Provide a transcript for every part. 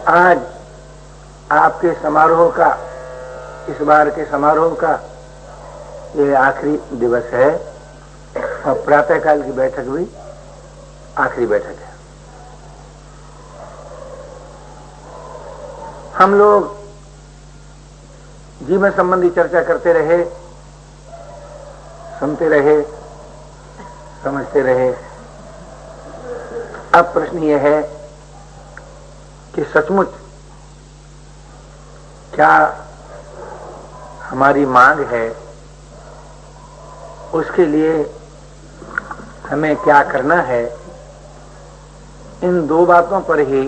आज आपके समारोह का, इस बार के समारोह का ये आखिरी दिवस है और प्रातःकाल की बैठक भी आखिरी बैठक है। हम लोग जीवन संबंधी चर्चा करते रहे, सुनते रहे, समझते रहे। अब प्रश्न यह है कि सचमुच क्या हमारी मांग है, उसके लिए हमें क्या करना है। इन दो बातों पर ही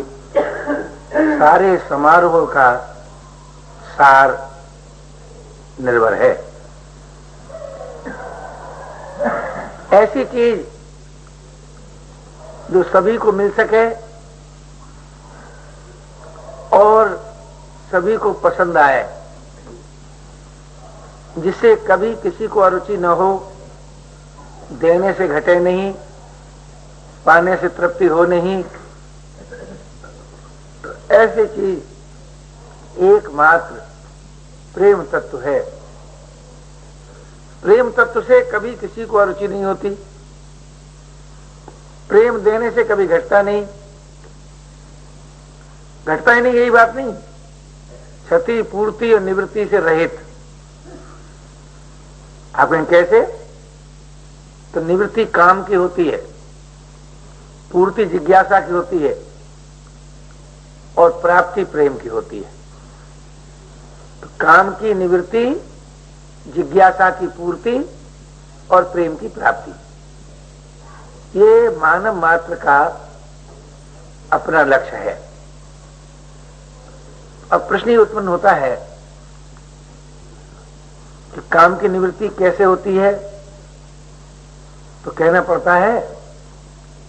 सारे समारोह का सार निर्भर है। ऐसी चीज जो सभी को मिल सके और सभी को पसंद आए, जिससे कभी किसी को अरुचि न हो, देने से घटे नहीं, पाने से तृप्ति हो नहीं। तो ऐसी चीज एकमात्र प्रेम तत्व है। प्रेम तत्व से कभी किसी को अरुचि नहीं होती, प्रेम देने से कभी घटता नहीं, घटता ही नहीं, यही बात नहीं, क्षति पूर्ति और निवृत्ति से रहित। आपने कैसे? तो निवृत्ति काम की होती है, पूर्ति जिज्ञासा की होती है और प्राप्ति प्रेम की होती है। तो काम की निवृत्ति, जिज्ञासा की पूर्ति और प्रेम की प्राप्ति, ये मानव मात्र का अपना लक्ष्य है। अब प्रश्न ही उत्पन्न होता है कि काम की निवृत्ति कैसे होती है? तो कहना पड़ता है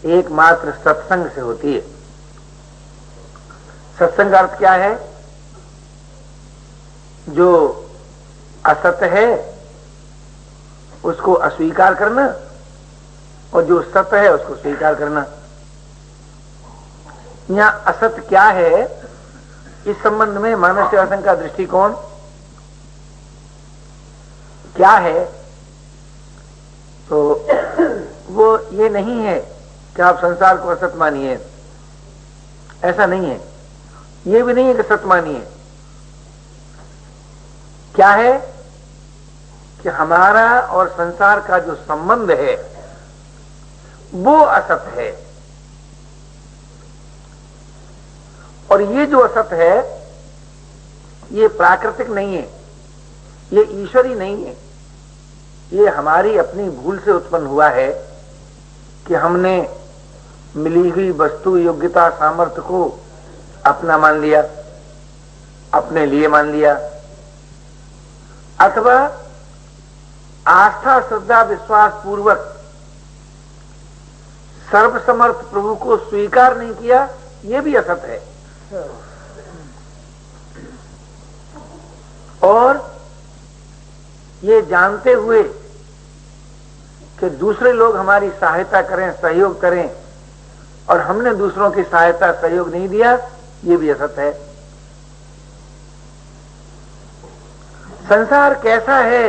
एकमात्र सत्संग से होती है। सत्संग अर्थ क्या है? जो असत्य है उसको अस्वीकार करना और जो सत्य है उसको स्वीकार करना। यहां असत्य क्या है, इस संबंध में मानव सेवा संघ का दृष्टिकोण क्या है? तो वो ये नहीं है कि आप संसार को असत मानिए, ऐसा नहीं है। ये भी नहीं है कि सत्य मानिए। क्या है कि हमारा और संसार का जो संबंध है वो असत है, और ये जो असत है ये प्राकृतिक नहीं है, ये ईश्वरी नहीं है, ये हमारी अपनी भूल से उत्पन्न हुआ है कि हमने मिली हुई वस्तु, योग्यता, सामर्थ्य को अपना मान लिया, अपने लिए मान लिया, अथवा आस्था, श्रद्धा, विश्वास पूर्वक सर्वसमर्थ प्रभु को स्वीकार नहीं किया। ये भी असत है। और ये जानते हुए कि दूसरे लोग हमारी सहायता करें, सहयोग करें, और हमने दूसरों की सहायता, सहयोग नहीं दिया, ये भी असत है। संसार कैसा है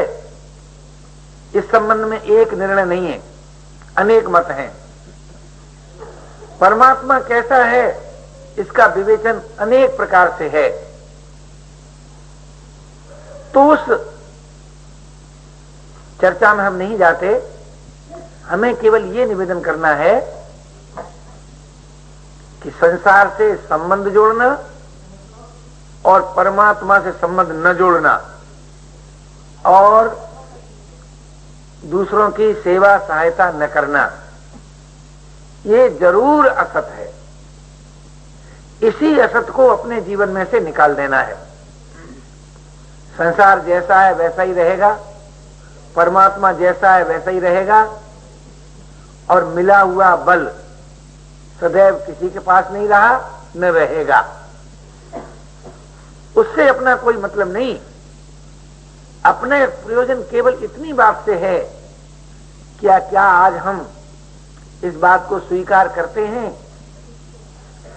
इस संबंध में एक निर्णय नहीं है, अनेक मत हैं। परमात्मा कैसा है इसका विवेचन अनेक प्रकार से है। तो उस चर्चा में हम नहीं जाते। हमें केवल ये निवेदन करना है कि संसार से संबंध जोड़ना और परमात्मा से संबंध न जोड़ना और दूसरों की सेवा, सहायता न करना, ये जरूर असत है। इसी असत को अपने जीवन में से निकाल देना है। संसार जैसा है वैसा ही रहेगा, परमात्मा जैसा है वैसा ही रहेगा, और मिला हुआ बल सदैव किसी के पास नहीं रहा, न रहेगा। उससे अपना कोई मतलब नहीं। अपने प्रयोजन केवल इतनी बात से है क्या आज हम इस बात को स्वीकार करते हैं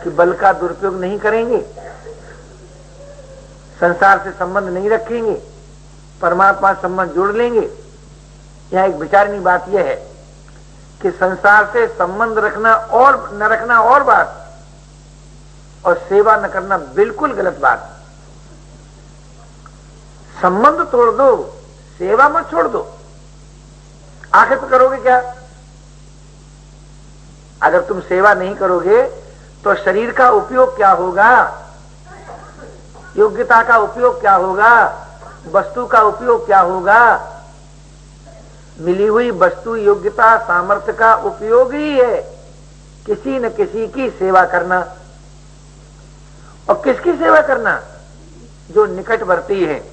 कि बल का दुरुपयोग नहीं करेंगे? संसार से संबंध नहीं रखेंगे, परमात्मा से संबंध जोड़ लेंगे। यह एक विचारनीय बात यह है कि संसार से संबंध रखना और न रखना और बात, और सेवा न करना बिल्कुल गलत बात। संबंध तोड़ दो, सेवा मत छोड़ दो। आखिर तो करोगे क्या? अगर तुम सेवा नहीं करोगे तो शरीर का उपयोग क्या होगा, योग्यता का उपयोग क्या होगा, वस्तु का उपयोग क्या होगा? मिली हुई वस्तु, योग्यता, सामर्थ्य का उपयोग ही है किसी न किसी की सेवा करना। और किसकी सेवा करना? जो निकटवर्ती है,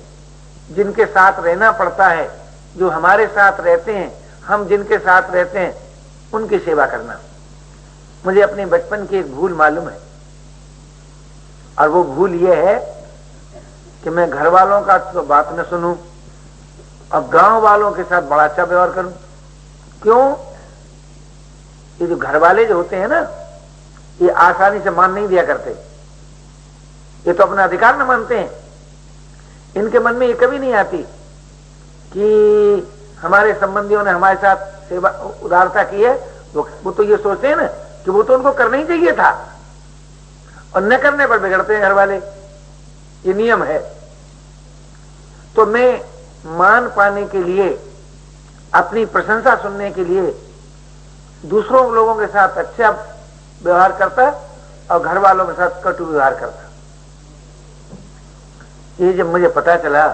जिनके साथ रहना पड़ता है, जो हमारे साथ रहते हैं, हम जिनके साथ रहते हैं, उनकी सेवा करना। मुझे अपने बचपन की एक भूल मालूम है, और वो भूल ये है कि मैं घर वालों का तो बात न सुनूं और गांव वालों के साथ बड़ा अच्छा व्यवहार करूं। क्यों? ये जो घर वाले जो होते हैं ना, ये आसानी से मान नहीं दिया करते। ये तो अपना अधिकार न मानते हैं। इनके मन में ये कभी नहीं आती कि हमारे संबंधियों ने हमारे साथ सेवा उदारता की है। वो तो ये सोचते हैं ना कि वो तो उनको करना ही चाहिए था, और न करने पर बिगड़ते हैं घर वाले। ये नियम है। तो मैं मान पाने के लिए, अपनी प्रशंसा सुनने के लिए दूसरों लोगों के साथ अच्छा व्यवहार करता और घर वालों के साथ कटु व्यवहार करता। ये जब मुझे पता चला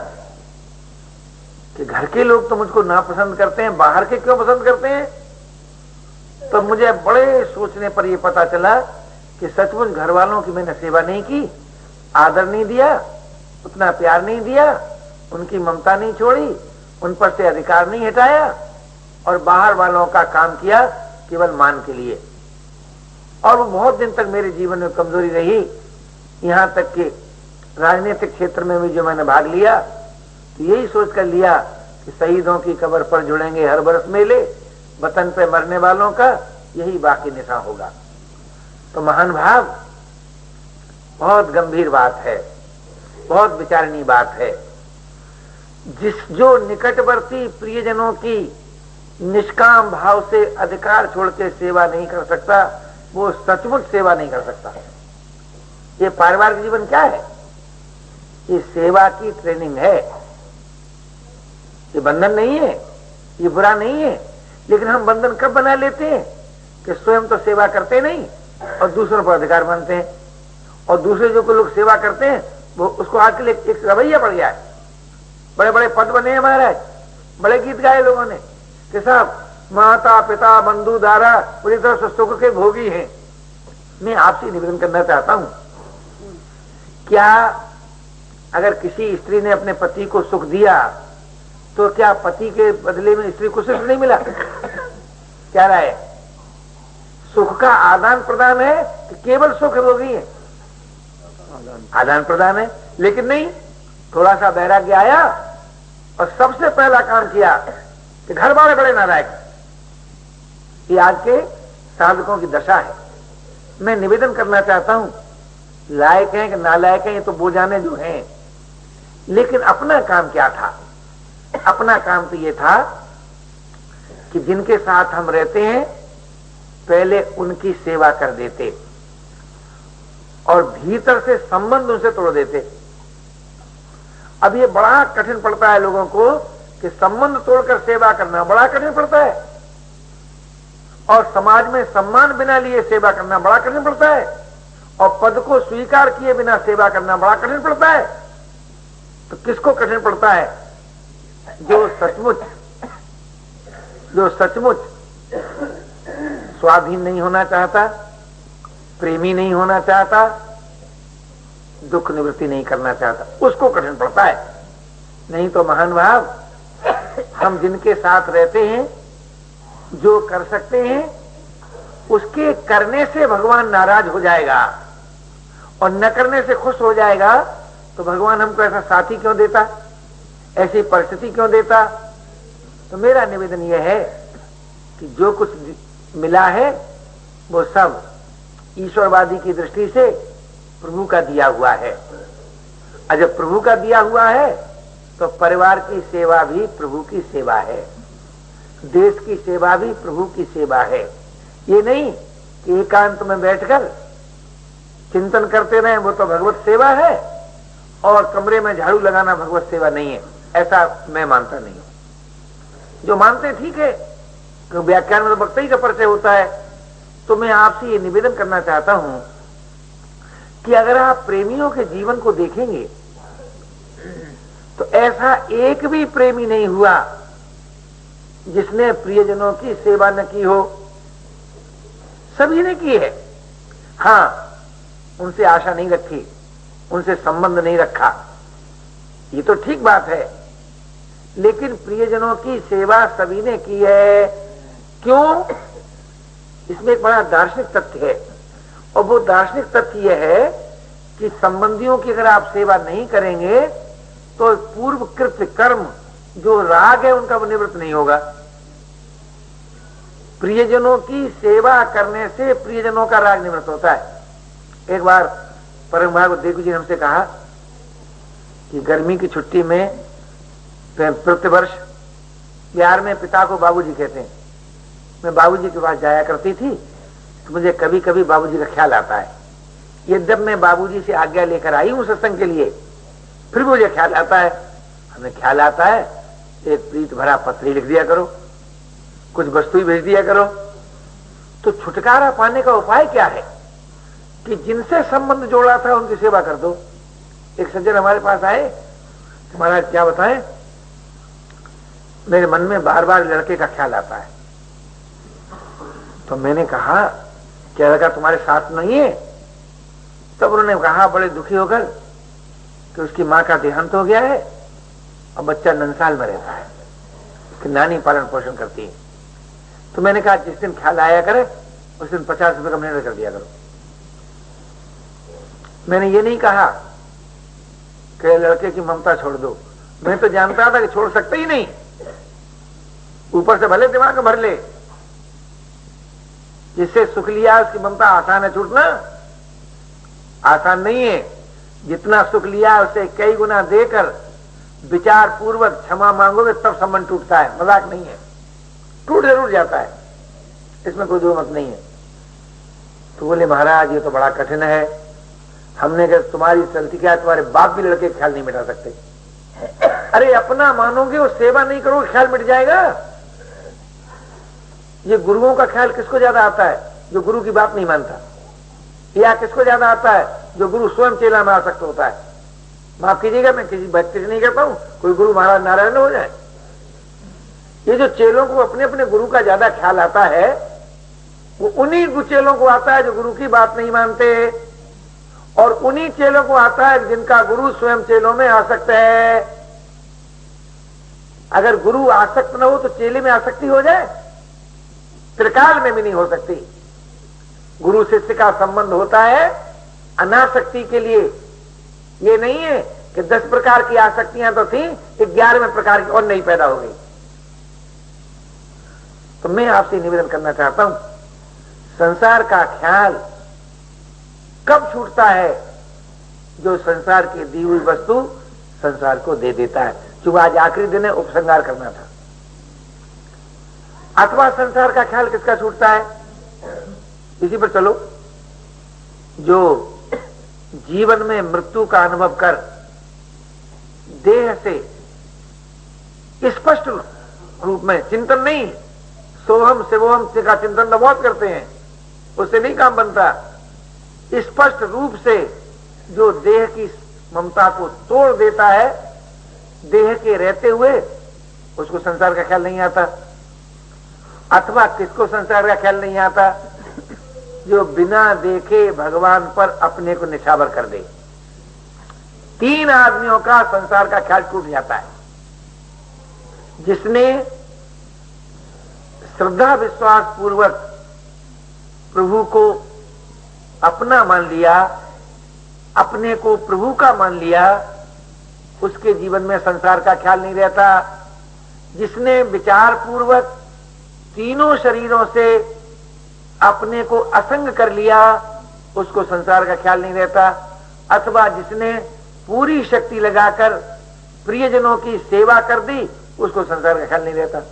कि घर के लोग तो मुझको नापसंद करते हैं, बाहर के क्यों पसंद करते हैं, तो मुझे बड़े सोचने पर यह पता चला कि सचमुच घर वालों की मैंने सेवा नहीं की, आदर नहीं दिया, उतना प्यार नहीं दिया, उनकी ममता नहीं छोड़ी, उन पर से अधिकार नहीं हटाया, और बाहर वालों का काम किया केवल मान के लिए। और वो बहुत दिन तक मेरे जीवन में कमजोरी रही। यहां तक कि राजनीतिक क्षेत्र में भी जो मैंने भाग लिया, तो यही सोच कर लिया कि शहीदों की कब्र पर जुड़ेंगे हर बरस मेले, वतन पे मरने वालों का यही बाकी निशा होगा। तो महान भाव, बहुत गंभीर बात है, बहुत विचारणीय बात है। जो निकटवर्ती प्रियजनों की निष्काम भाव से अधिकार छोड़ के सेवा नहीं कर सकता, वो सचमुच सेवा नहीं कर सकता। ये पारिवारिक जीवन क्या है? ये सेवा की ट्रेनिंग है। ये बंधन नहीं है, ये बुरा नहीं है। लेकिन हम बंधन कब बना लेते हैं कि स्वयं तो सेवा करते नहीं और दूसरों पर अधिकार मानते हैं, और दूसरे जो लोग सेवा करते हैं वो उसको आज के लिए एक रवैया पड़ गया है। बड़े बड़े पद बने हैं महाराज, बड़े गीत गाए लोगों ने कि साहब माता पिता बंधु दारा पूरी तरह से सुख के भोगी हैं। मैं आपसे निवेदन करना चाहता हूं, क्या अगर किसी स्त्री ने अपने पति को सुख दिया तो क्या पति के बदले में स्त्री को सुख नहीं मिला? क्या राय है? सुख का आदान प्रदान है कि केवल सुख भोगी है? आदान प्रदान है। लेकिन नहीं, थोड़ा सा वैराग्य आया और सबसे पहला काम किया कि घर वाले बड़े नालायक। ये आज के साधकों की दशा है। मैं निवेदन करना चाहता हूं, लायक हैं कि नालायक हैं ये तो वो जाने जो हैं, लेकिन अपना काम क्या था? अपना काम तो ये था कि जिनके साथ हम रहते हैं पहले उनकी सेवा कर देते और भीतर से संबंध उनसे तोड़ देते। अब ये बड़ा कठिन पड़ता है लोगों को कि संबंध तोड़कर सेवा करना बड़ा कठिन पड़ता है, और समाज में सम्मान बिना लिए सेवा करना बड़ा कठिन पड़ता है, और पद को स्वीकार किए बिना सेवा करना बड़ा कठिन पड़ता है। तो किसको कठिन पड़ता है? जो सचमुच स्वाधीन नहीं होना चाहता, प्रेमी नहीं होना चाहता, दुख निवृत्ति नहीं करना चाहता, उसको कठिन पड़ता है। नहीं तो महान भाव, हम जिनके साथ रहते हैं, जो कर सकते हैं, उसके करने से भगवान नाराज हो जाएगा और न करने से खुश हो जाएगा, तो भगवान हमको ऐसा साथी क्यों देता, ऐसी परिस्थिति क्यों देता? तो मेरा निवेदन यह है कि जो कुछ मिला है वो सब ईश्वरवादी की दृष्टि से प्रभु का दिया हुआ है, और जब प्रभु का दिया हुआ है तो परिवार की सेवा भी प्रभु की सेवा है, देश की सेवा भी प्रभु की सेवा है। ये नहीं कि एकांत में बैठकर चिंतन करते रहे वो तो भगवत सेवा है और कमरे में झाड़ू लगाना भगवत सेवा नहीं है, ऐसा मैं मानता नहीं हूं। जो मानते ठीक है, तो व्याख्यान में तो भक्ति का परिचय होता है। तो मैं आपसे ये निवेदन करना चाहता हूं कि अगर आप प्रेमियों के जीवन को देखेंगे तो ऐसा एक भी प्रेमी नहीं हुआ जिसने प्रियजनों की सेवा न की हो। सभी ने की है। हाँ, उनसे आशा नहीं रखी, उनसे संबंध नहीं रखा, ये तो ठीक बात है, लेकिन प्रियजनों की सेवा सभी ने की है। क्यों? इसमें एक बड़ा दार्शनिक तथ्य है, और वो दार्शनिक तथ्य यह है कि संबंधियों की अगर आप सेवा नहीं करेंगे तो पूर्व कृत कर्म जो राग है उनका वो निवृत्त नहीं होगा। प्रियजनों की सेवा करने से प्रियजनों का राग निवृत्त होता है। एक बार परम भागवत देखू जी ने हमसे कहा कि गर्मी की छुट्टी में प्रतिवर्ष बिहार में पिता को बाबूजी कहते हैं, मैं बाबूजी के पास जाया करती थी तो मुझे कभी कभी बाबूजी का ख्याल आता है। यद्यप मैं बाबूजी से आज्ञा लेकर आई हूं सत्संग के लिए, फिर मुझे ख्याल आता है। हमें ख्याल आता है एक प्रीत भरा पत्री लिख दिया करो, कुछ वस्तु भेज दिया करो। तो छुटकारा पाने का उपाय क्या है कि जिनसे संबंध जोड़ा था उनकी सेवा कर दो। एक सज्जन हमारे पास आए, महाराज क्या बताएं, मेरे मन में बार बार लड़के का ख्याल आता है। तो मैंने कहा क्या लड़का तुम्हारे साथ नहीं है? तब उन्होंने कहा बड़े दुखी होकर कि उसकी मां का देहांत हो गया है और बच्चा नंसाल में रहता है, उसकी नानी पालन पोषण करती है। तो मैंने कहा जिस दिन ख्याल आया करे उस दिन 50 रुपए का महीना कर दिया करो। मैंने ये नहीं कहा कि लड़के की ममता छोड़ दो, मैं तो जानता था कि छोड़ सकते ही नहीं, ऊपर से भले दिमाग भर ले, जिससे सुख लिया उसकी ममता आसान है छूटना? आसान नहीं है। जितना सुख लिया उससे कई गुना देकर विचार पूर्वक क्षमा मांगोगे तब संबंध टूटता है, मजाक नहीं है, टूट जरूर जाता है, इसमें कोई दो मत नहीं है। तो बोले महाराज ये तो बड़ा कठिन है। हमने कहा तुम्हारी चलती क्या, तुम्हारे बाप भी लड़के ख्याल नहीं मिटा सकते। अरे अपना मानोगे और सेवा नहीं करोगे ख्याल मिट जाएगा। ये गुरुओं का ख्याल किसको ज्यादा आता है? जो गुरु की बात नहीं मानता। या किसको ज्यादा आता है? जो गुरु स्वयं चेला में आसक्त होता है। माफ कीजिएगा मैं किसी भक्ति से नहीं कहता हूं, कोई गुरु महाराज नारायण हो जाए। ये जो चेलों को अपने अपने गुरु का ज्यादा ख्याल आता है वो उन्हीं चेलों को आता है जो गुरु की बात नहीं मानते, और उन्हीं चेलों को आता है जिनका गुरु स्वयं चेलों में आसक्त है। अगर गुरु आसक्त न हो तो चेले में आसक्ति हो जाए? त्रिकाल में भी नहीं हो सकती। गुरु शिष्य का संबंध होता है अनासक्ति के लिए। ये नहीं है कि 10 प्रकार की आसक्तियां तो थी, 11वें प्रकार की और नहीं पैदा हो गई। तो मैं आपसे निवेदन करना चाहता हूं, संसार का ख्याल कब छूटता है? जो संसार की दी हुई वस्तु संसार को दे देता है। क्योंकि आज आखिरी दिन है, उपसंहार करना था। अथवा संसार का ख्याल किसका छूटता है? इसी पर चलो, जो जीवन में मृत्यु का अनुभव कर देह से स्पष्ट रूप में चिंतन नहीं, सोहम शिवोहम का चिंतन तो बहुत करते हैं, उससे नहीं काम बनता। स्पष्ट रूप से जो देह की ममता को तोड़ देता है, देह के रहते हुए, उसको संसार का ख्याल नहीं आता। अथवा किसको संसार का ख्याल नहीं आता? जो बिना देखे भगवान पर अपने को निछावर कर दे। 3 आदमियों का संसार का ख्याल टूट जाता है। जिसने श्रद्धा विश्वास पूर्वक प्रभु को अपना मान लिया, अपने को प्रभु का मान लिया, उसके जीवन में संसार का ख्याल नहीं रहता। जिसने विचार पूर्वक तीनों शरीरों से अपने को असंग कर लिया, उसको संसार का ख्याल नहीं रहता। अथवा जिसने पूरी शक्ति लगाकर प्रियजनों की सेवा कर दी, उसको संसार का ख्याल नहीं रहता।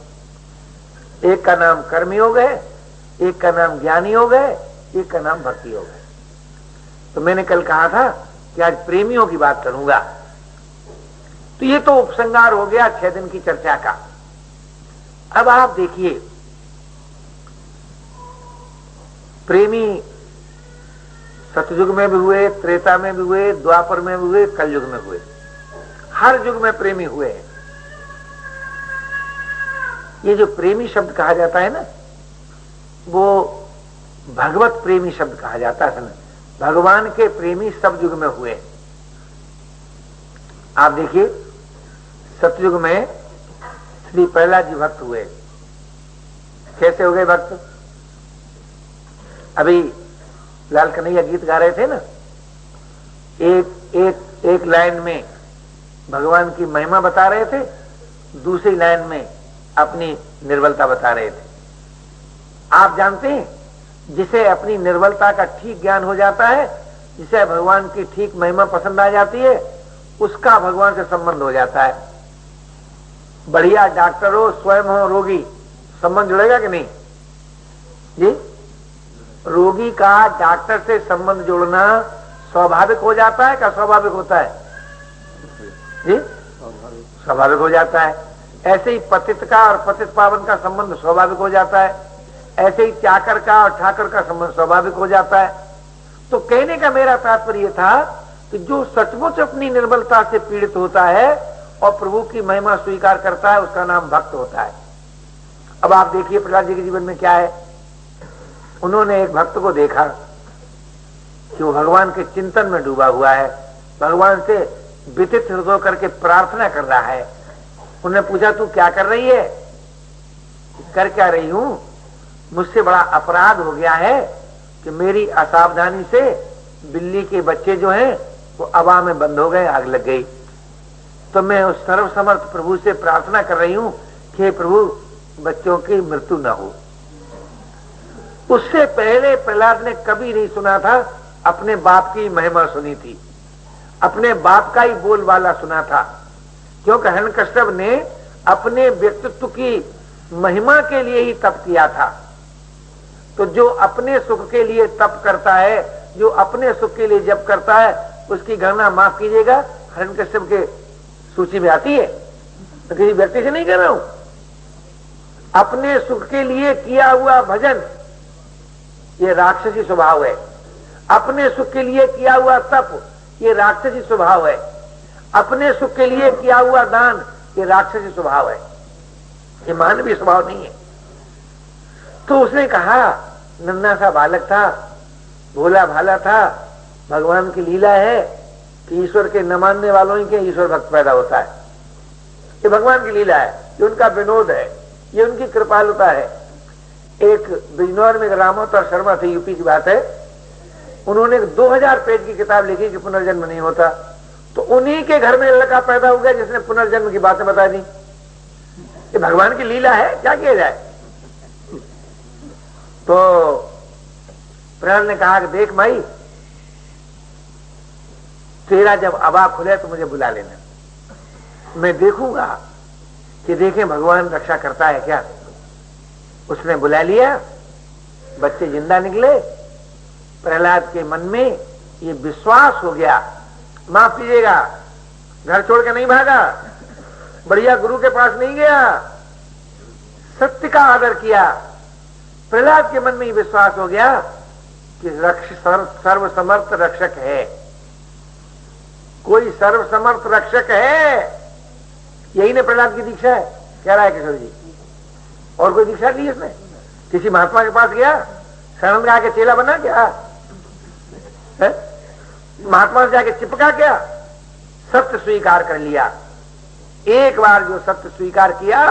एक का नाम कर्मी योग है, एक का नाम ज्ञानी योग है, एक का नाम भक्ति योग है। तो मैंने कल कहा था कि आज प्रेमियों की बात करूंगा। तो ये तो उपसंहार हो गया 6 दिन की चर्चा का। अब आप देखिए, प्रेमी सतयुग में भी हुए, त्रेता में भी हुए, द्वापर में भी हुए, कलयुग में हुए, हर युग में प्रेमी हुए हैं। ये जो प्रेमी शब्द कहा जाता है ना, वो भगवत प्रेमी शब्द कहा जाता है। भगवान के प्रेमी सब युग में हुए। आप देखिए, सतयुग में श्री प्रहलाद जी भक्त हुए। कैसे हो गए भक्त? अभी लाल कन्हैया गीत गा रहे थे ना, एक लाइन में भगवान की महिमा बता रहे थे, दूसरी लाइन में अपनी निर्बलता बता रहे थे। आप जानते हैं, जिसे अपनी निर्बलता का ठीक ज्ञान हो जाता है, जिसे भगवान की ठीक महिमा पसंद आ जाती है, उसका भगवान से संबंध हो जाता है। बढ़िया डॉक्टर हो, स्वयं हो रोगी, संबंध जुड़ेगा कि नहीं जी? रोगी का डॉक्टर से संबंध जोड़ना स्वाभाविक हो जाता है, क्या स्वाभाविक होता है जी? स्वाभाविक हो जाता है। ऐसे ही पतित का और पतित पावन का संबंध स्वाभाविक हो जाता है। ऐसे ही चाकर का और ठाकर का संबंध स्वाभाविक हो जाता है। तो कहने का मेरा तात्पर्य था कि जो सचमुच अपनी निर्बलता से पीड़ित होता है और प्रभु की महिमा स्वीकार करता है, उसका नाम भक्त होता है। अब आप देखिए प्रहलाद जी के जीवन में क्या है। उन्होंने एक भक्त को देखा कि वो भगवान के चिंतन में डूबा हुआ है, भगवान से विदित हृदय करके प्रार्थना कर रहा है। उन्होंने पूछा, तू क्या कर रही है? कर क्या रही हूं, मुझसे बड़ा अपराध हो गया है कि मेरी असावधानी से बिल्ली के बच्चे जो हैं वो हवा में बंद हो गए, आग लग गई। तो मैं उस सर्वसमर्थ प्रभु से प्रार्थना कर रही हूं कि हे प्रभु, बच्चों की मृत्यु न हो। उससे पहले प्रहलाद ने कभी नहीं सुना था, अपने बाप की महिमा सुनी थी, अपने बाप का ही बोलबाला सुना था। क्योंकि हिरण्यकश्यप ने अपने व्यक्तित्व की महिमा के लिए ही तप किया था। तो जो अपने सुख के लिए तप करता है, जो अपने सुख के लिए जप करता है, उसकी गणना माफ कीजिएगा हिरण्यकश्यप के सूची में आती है। तो किसी व्यक्ति से नहीं कर रहा हूं। अपने सुख के लिए किया हुआ भजन ये राक्षसी स्वभाव है। अपने सुख के लिए किया हुआ तप ये राक्षसी स्वभाव है। अपने सुख के लिए किया हुआ दान ये राक्षसी स्वभाव है, ये मानवीय स्वभाव नहीं है। तो उसने कहा, नन्हा सा बालक था, भोला भाला था, भगवान की लीला है कि ईश्वर के न मानने वालों ही के ईश्वर भक्त पैदा होता है। ये भगवान की लीला है, ये उनका विनोद है, ये उनकी कृपालुता है। एक बिजनौर में रामोत्तर शर्मा थे, यूपी की बात है, उन्होंने 2000 पेज की किताब लिखी कि पुनर्जन्म नहीं होता। तो उन्हीं के घर में लड़का पैदा हो गया जिसने पुनर्जन्म की बातें बता दी। ये भगवान की लीला है, क्या किया जाए। तो प्रहलाद ने कहा कि देख भाई, तेरा जब अबा खुले तो मुझे बुला लेना, मैं देखूंगा कि देखें भगवान रक्षा करता है क्या। उसने बुला लिया, बच्चे जिंदा निकले। प्रहलाद के मन में ये विश्वास हो गया, माफ कीजिएगा, घर छोड़ के नहीं भागा, बढ़िया गुरु के पास नहीं गया, सत्य का आदर किया। प्रहलाद के मन में ये विश्वास हो गया कि सर्वसमर्थ रक्षक है, कोई सर्वसमर्थ रक्षक है। यही ने प्रहलाद की दीक्षा है, कह रहा है किशोर जी। और कोई दीक्षा ली इसने? किसी महात्मा के पास गया, शरण में आके चेला बना क्या है? महात्मा से जाके चिपका क्या? सत्य स्वीकार कर लिया। एक बार जो सत्य स्वीकार किया,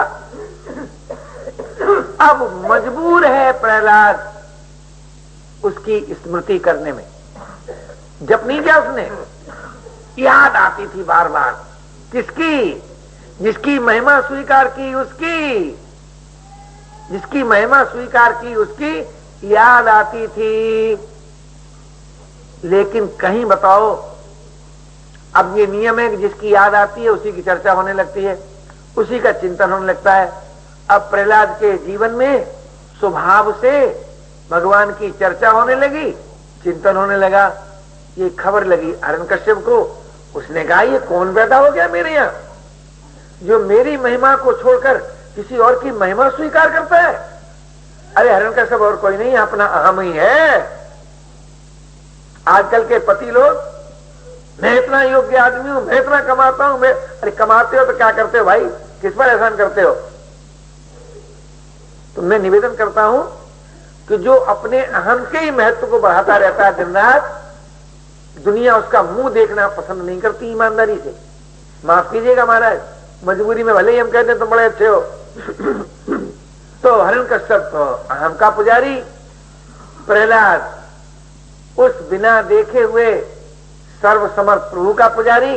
अब मजबूर है प्रहलाद उसकी स्मृति करने में। जप नहीं किया उसने, याद आती थी बार बार। किसकी? जिसकी महिमा स्वीकार की उसकी, जिसकी महिमा स्वीकार की उसकी याद आती थी। लेकिन कहीं बताओ, अब ये नियम है कि जिसकी याद आती है उसी की चर्चा होने लगती है, उसी का चिंतन होने लगता है। अब प्रहलाद के जीवन में स्वभाव से भगवान की चर्चा होने लगी, चिंतन होने लगा। ये खबर लगी हिरण्यकश्यप को, उसने कहा ये कौन पैदा हो गया मेरे यहाँ जो मेरी महिमा को छोड़कर किसी और की महिमा स्वीकार करता है। अरे हिरण्यकश्यप और कोई नहीं, अपना अहम ही है। आजकल के पति लोग, मैं इतना योग्य आदमी हूं, मैं इतना कमाता हूं, मैं, अरे कमाते हो तो क्या करते हो भाई, किस पर एहसान करते हो? तो मैं निवेदन करता हूं कि जो अपने अहम के ही महत्व को बढ़ाता रहता है दिन रात, दुनिया उसका मुंह देखना पसंद नहीं करती ईमानदारी से। माफ कीजिएगा महाराज, मजबूरी में भले ही हम कहते हैं तुम बड़े अच्छे हो। तो हिरण्यकश्यप तो अहम का पुजारी, प्रहलाद उस बिना देखे हुए सर्वसमर्थ प्रभु का पुजारी।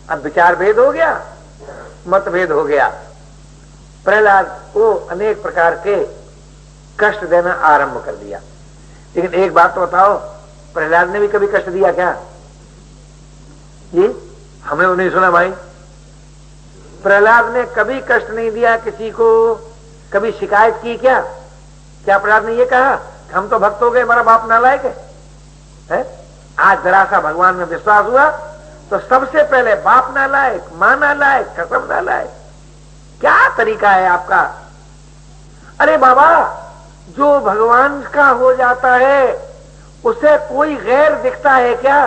अब विचार भेद हो गया, मतभेद हो गया। प्रहलाद को अनेक प्रकार के कष्ट देना आरंभ कर दिया। लेकिन एक बात तो बताओ, प्रहलाद ने भी कभी कष्ट दिया क्या? ये हमें वो नहीं सुना भाई। प्रहलाद ने कभी कष्ट नहीं दिया किसी को, कभी शिकायत की क्या? क्या प्रहलाद ने ये कहा हम तो भक्त हो गए, हमारा बाप नालायक है? आज जरा सा भगवान में विश्वास हुआ तो सबसे पहले बाप नालायक, मां नालायक, कसम नालायक। क्या तरीका है आपका? अरे बाबा, जो भगवान का हो जाता है उसे कोई गैर दिखता है क्या?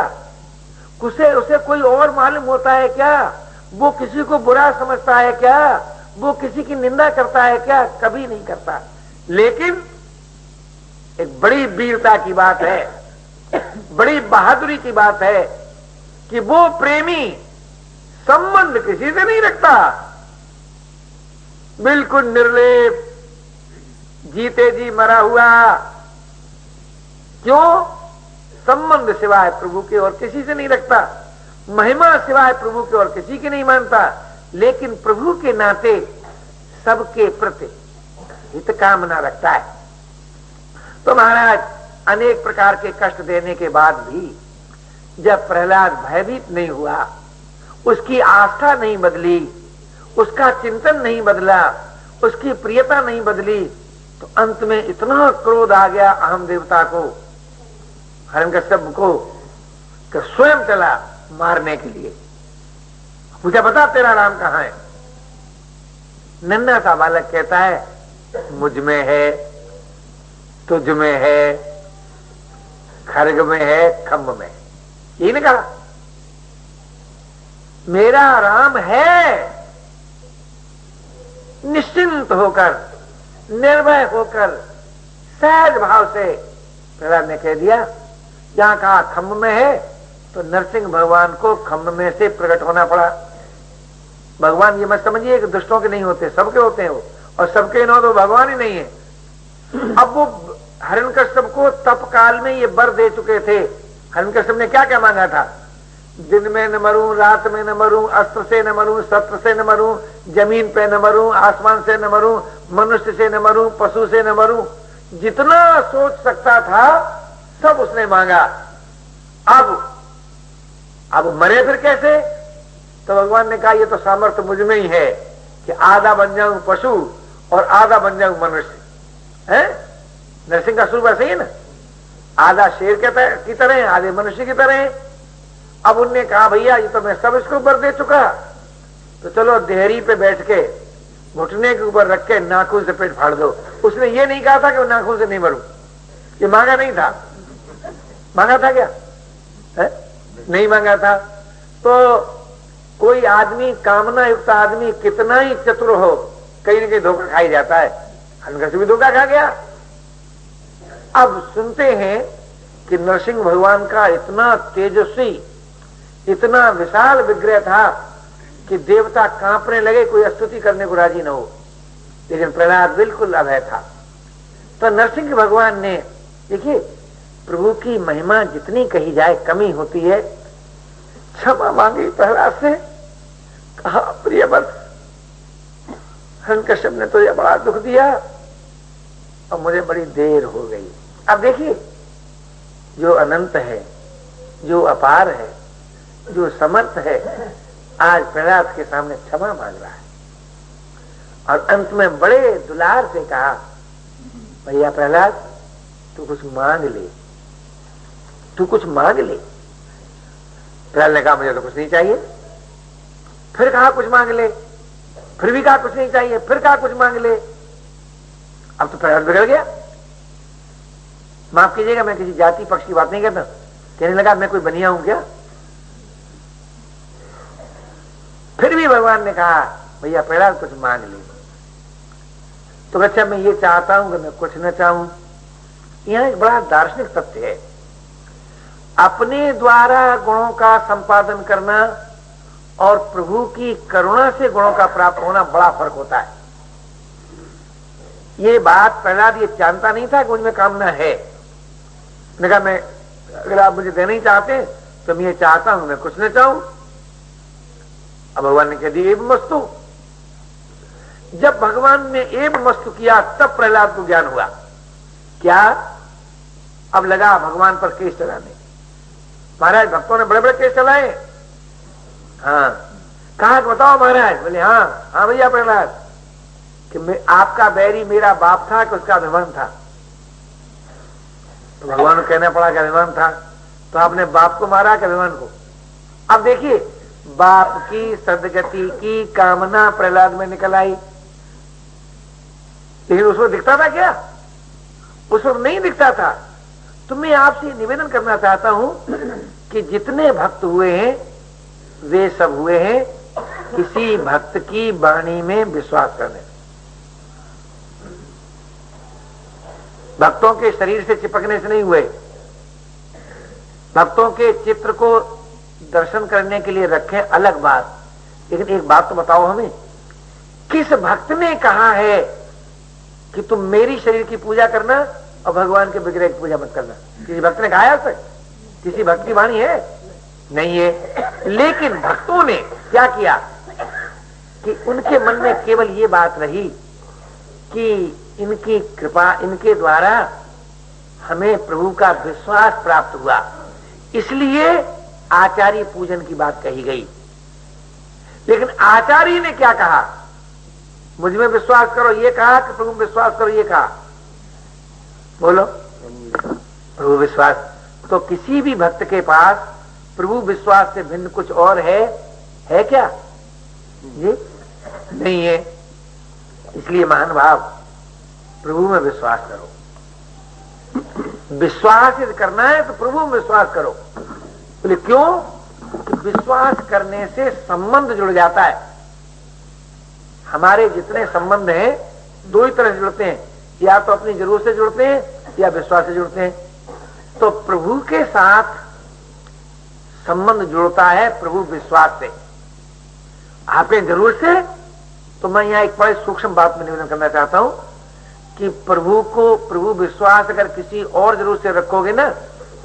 उसे कोई और मालूम होता है क्या? वो किसी को बुरा समझता है क्या? वो किसी की निंदा करता है क्या? कभी नहीं करता। लेकिन एक बड़ी वीरता की बात है, बड़ी बहादुरी की बात है कि वो प्रेमी संबंध किसी से नहीं रखता, बिल्कुल निर्लेप, जीते जी मरा हुआ। क्यों? संबंध सिवाय प्रभु के और किसी से नहीं रखता, महिमा सिवाय प्रभु के और किसी की नहीं मानता, लेकिन प्रभु के नाते सबके प्रति हित कामना रखता है। तो महाराज अनेक प्रकार के कष्ट देने के बाद भी जब प्रहलाद भयभीत नहीं हुआ, उसकी आस्था नहीं बदली, उसका चिंतन नहीं बदला, उसकी प्रियता नहीं बदली, तो अंत में इतना क्रोध आ गया अहम देवता को, हिरण्यकश्यप को, कि स्वयं चला मारने के लिए। मुझे बता तेरा राम कहां है? नन्हा सा बालक कहता है मुझ में है, तुझ में है, खर्ग में है, खम्भ में। यही ने कहा मेरा राम है। निश्चिंत होकर, निर्भय होकर, सहज भाव से प्रहलाद ने कह दिया। जहां कहा खम्भ में है तो नरसिंह भगवान को खम्भ में से प्रकट होना पड़ा। भगवान ये मत समझिए कि दुष्टों के नहीं होते, सबके होते हैं वो, और सबके न हो तो भगवान ही नहीं है। अब वो हिरण्यकश्यप को तप काल में ये वर दे चुके थे। हिरण्यकश्यप ने क्या क्या मांगा था? दिन में न मरूं, रात में न मरूं, अस्त्र से न मरूं, शस्त्र से न मरूं, जमीन पे न मरूं, आसमान से न मरूं, मनुष्य से न मरूं, पशु से न मरूं। जितना सोच सकता था सब उसने मांगा। अब मरे फिर कैसे? तो भगवान ने कहा ये तो सामर्थ्य मुझ में ही है कि आधा बन जाऊं पशु और आधा बन जाऊं मनुष्य। है नरसिंह का स्वरूप ऐसा ही है ना, आधा शेर की तरह है, आधे मनुष्य की तरह है। अब उनने कहा भैया ये तो मैं सब इसको ऊपर दे चुका, तो चलो देहरी पे बैठ के घुटने के ऊपर रख के नाखून से पेट फाड़ दो। उसने ये नहीं कहा था कि वो नाखून से नहीं मरूं, ये मांगा नहीं था। मांगा था क्या? है? नहीं मांगा था। तो कोई आदमी, कामना युक्त आदमी कितना ही चतुर हो, कहीं न कहीं धोखा खाई जाता है। हिरण्यकश्यप से भी धोखा खा गया। अब सुनते हैं कि नरसिंह भगवान का इतना तेजस्वी, इतना विशाल विग्रह था कि देवता कांपने लगे, कोई स्तुति करने को राजी न हो। लेकिन प्रहलाद बिल्कुल अभय था। तो नरसिंह भगवान ने, देखिए प्रभु की महिमा जितनी कही जाए कमी होती है। क्षमा मांगी प्रहलाद से, कहा प्रिय वत्स, हिरण्यकश्यप ने तो यह बड़ा दुख दिया और मुझे बड़ी देर हो गई। अब देखिए जो अनंत है, जो अपार है, जो समर्थ है आज प्रहलाद के सामने क्षमा मांग रहा है और अंत में बड़े दुलार से कहा, भैया प्रहलाद तू कुछ मांग ले, तू कुछ मांग ले। प्रहलाद ने कहा मुझे तो कुछ नहीं चाहिए। फिर कहा कुछ मांग ले, फिर भी कहा कुछ नहीं चाहिए, फिर कहा कुछ मांग ले। अब तो प्रहलाद बिगड़ गया। माफ कीजिएगा, मैं किसी जाति पक्ष की बात नहीं करता। कहने लगा मैं कोई बनिया हूं क्या? फिर भी भगवान ने कहा भैया प्रहलाद कुछ मांग ले। तो अच्छा मैं ये चाहता हूं कि मैं कुछ न चाहूं। यहां एक बड़ा दार्शनिक तथ्य है। अपने द्वारा गुणों का संपादन करना और प्रभु की करुणा से गुणों का प्राप्त होना बड़ा फर्क होता है। ये बात प्रहलाद ये जानता नहीं था कि मुझमें कामना है। मैंने कहा मैं अगर आप मुझे देना ही चाहते तो मैं ये चाहता हूं मैं कुछ न चाहूं। अब भगवान ने कह दिया एवं वस्तु। जब भगवान ने एवं वस्तु किया तब प्रहलाद को ज्ञान हुआ। क्या? अब लगा भगवान पर केस चलाने। महाराज भक्तों ने बड़े बड़े केस चलाए। हाँ, कहा बताओ महाराज? बोले हाँ हाँ भैया प्रहलाद कि आपका बैरी मेरा बाप था कि उसका अभिमान था? तो भगवान को कहना पड़ा कि अभिमान था। तो आपने बाप को मारा कि अभिमान को? अब देखिए बाप की सदगति की कामना प्रहलाद में निकल आई, लेकिन उसको दिखता था क्या? उसको नहीं दिखता था। तो मैं आपसे निवेदन करना चाहता हूं कि जितने भक्त हुए हैं वे सब हुए हैं किसी भक्त की वाणी में विश्वास करने। भक्तों के शरीर से चिपकने से नहीं हुए। भक्तों के चित्र को दर्शन करने के लिए रखें अलग बात, लेकिन एक बात तो बताओ हमें, किस भक्त ने कहा है कि तुम मेरी शरीर की पूजा करना और भगवान के विग्रह की पूजा मत करना? किसी भक्त ने कहा है आज तक? किसी भक्त की वाणी है? नहीं है। लेकिन भक्तों ने क्या किया कि उनके मन में केवल ये बात रही कि इनकी कृपा, इनके द्वारा हमें प्रभु का विश्वास प्राप्त हुआ, इसलिए आचार्य पूजन की बात कही गई। लेकिन आचार्य ने क्या कहा? मुझ में विश्वास करो ये कहा कि प्रभु विश्वास करो ये कहा? बोलो। प्रभु विश्वास। तो किसी भी भक्त के पास प्रभु विश्वास से भिन्न कुछ और है क्या? जी नहीं है। इसलिए महान भाव प्रभु में विश्वास करो। विश्वास यदि करना है तो प्रभु में विश्वास करो। बोले क्यों? विश्वास करने से संबंध जुड़ जाता है। हमारे जितने संबंध हैं दो ही तरह से जुड़ते हैं, या तो अपनी जरूरत से जुड़ते हैं या विश्वास से जुड़ते हैं। तो प्रभु के साथ संबंध जुड़ता है प्रभु विश्वास से। आपके जरूरत से तो मैं यहां एक बड़ी सूक्ष्म बात में निवेदन करना चाहता हूं कि प्रभु विश्वास अगर किसी और जरूरत से रखोगे ना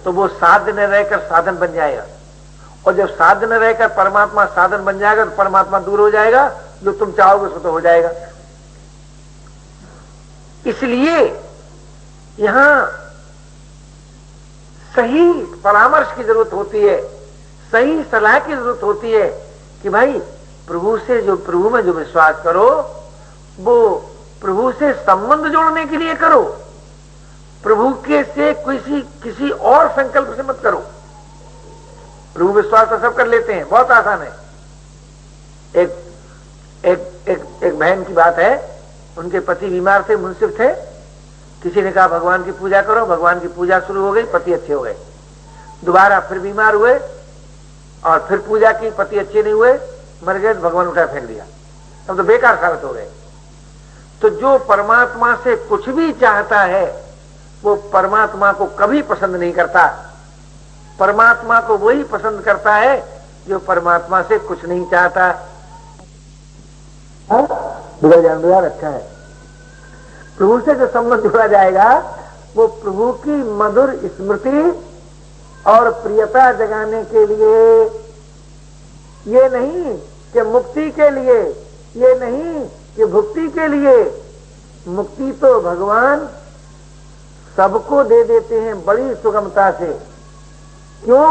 तो वो साध्य न रहकर साधन बन जाएगा, और जब साध्य न रहकर परमात्मा साधन बन जाएगा तो परमात्मा दूर हो जाएगा। जो तुम चाहोगे उसको तो हो जाएगा। इसलिए यहां सही परामर्श की जरूरत होती है, सही सलाह की जरूरत होती है कि भाई प्रभु में जो विश्वास करो वो प्रभु से संबंध जोड़ने के लिए करो, प्रभु के से किसी और संकल्प से मत करो। प्रभु विश्वास तो सब कर लेते हैं, बहुत आसान है। एक बहन की बात है, उनके पति बीमार थे, मुंसिफ थे। किसी ने कहा भगवान की पूजा करो, भगवान की पूजा शुरू हो गई, पति अच्छे हो गए। दोबारा फिर बीमार हुए और फिर पूजा की, पति अच्छे नहीं हुए, मर गए, तो भगवान उठा फेंक दिया। अब तो बेकार साबित हो गए। तो जो परमात्मा से कुछ भी चाहता है वो परमात्मा को कभी पसंद नहीं करता। परमात्मा को वही पसंद करता है जो परमात्मा से कुछ नहीं चाहता। बिगड़ अच्छा है। प्रभु से जो संबंध जुड़ा जाएगा वो प्रभु की मधुर स्मृति और प्रियता जगाने के लिए, ये नहीं कि मुक्ति के लिए, ये नहीं कि भुक्ति के लिए। मुक्ति तो भगवान सबको दे देते हैं बड़ी सुगमता से। क्यों?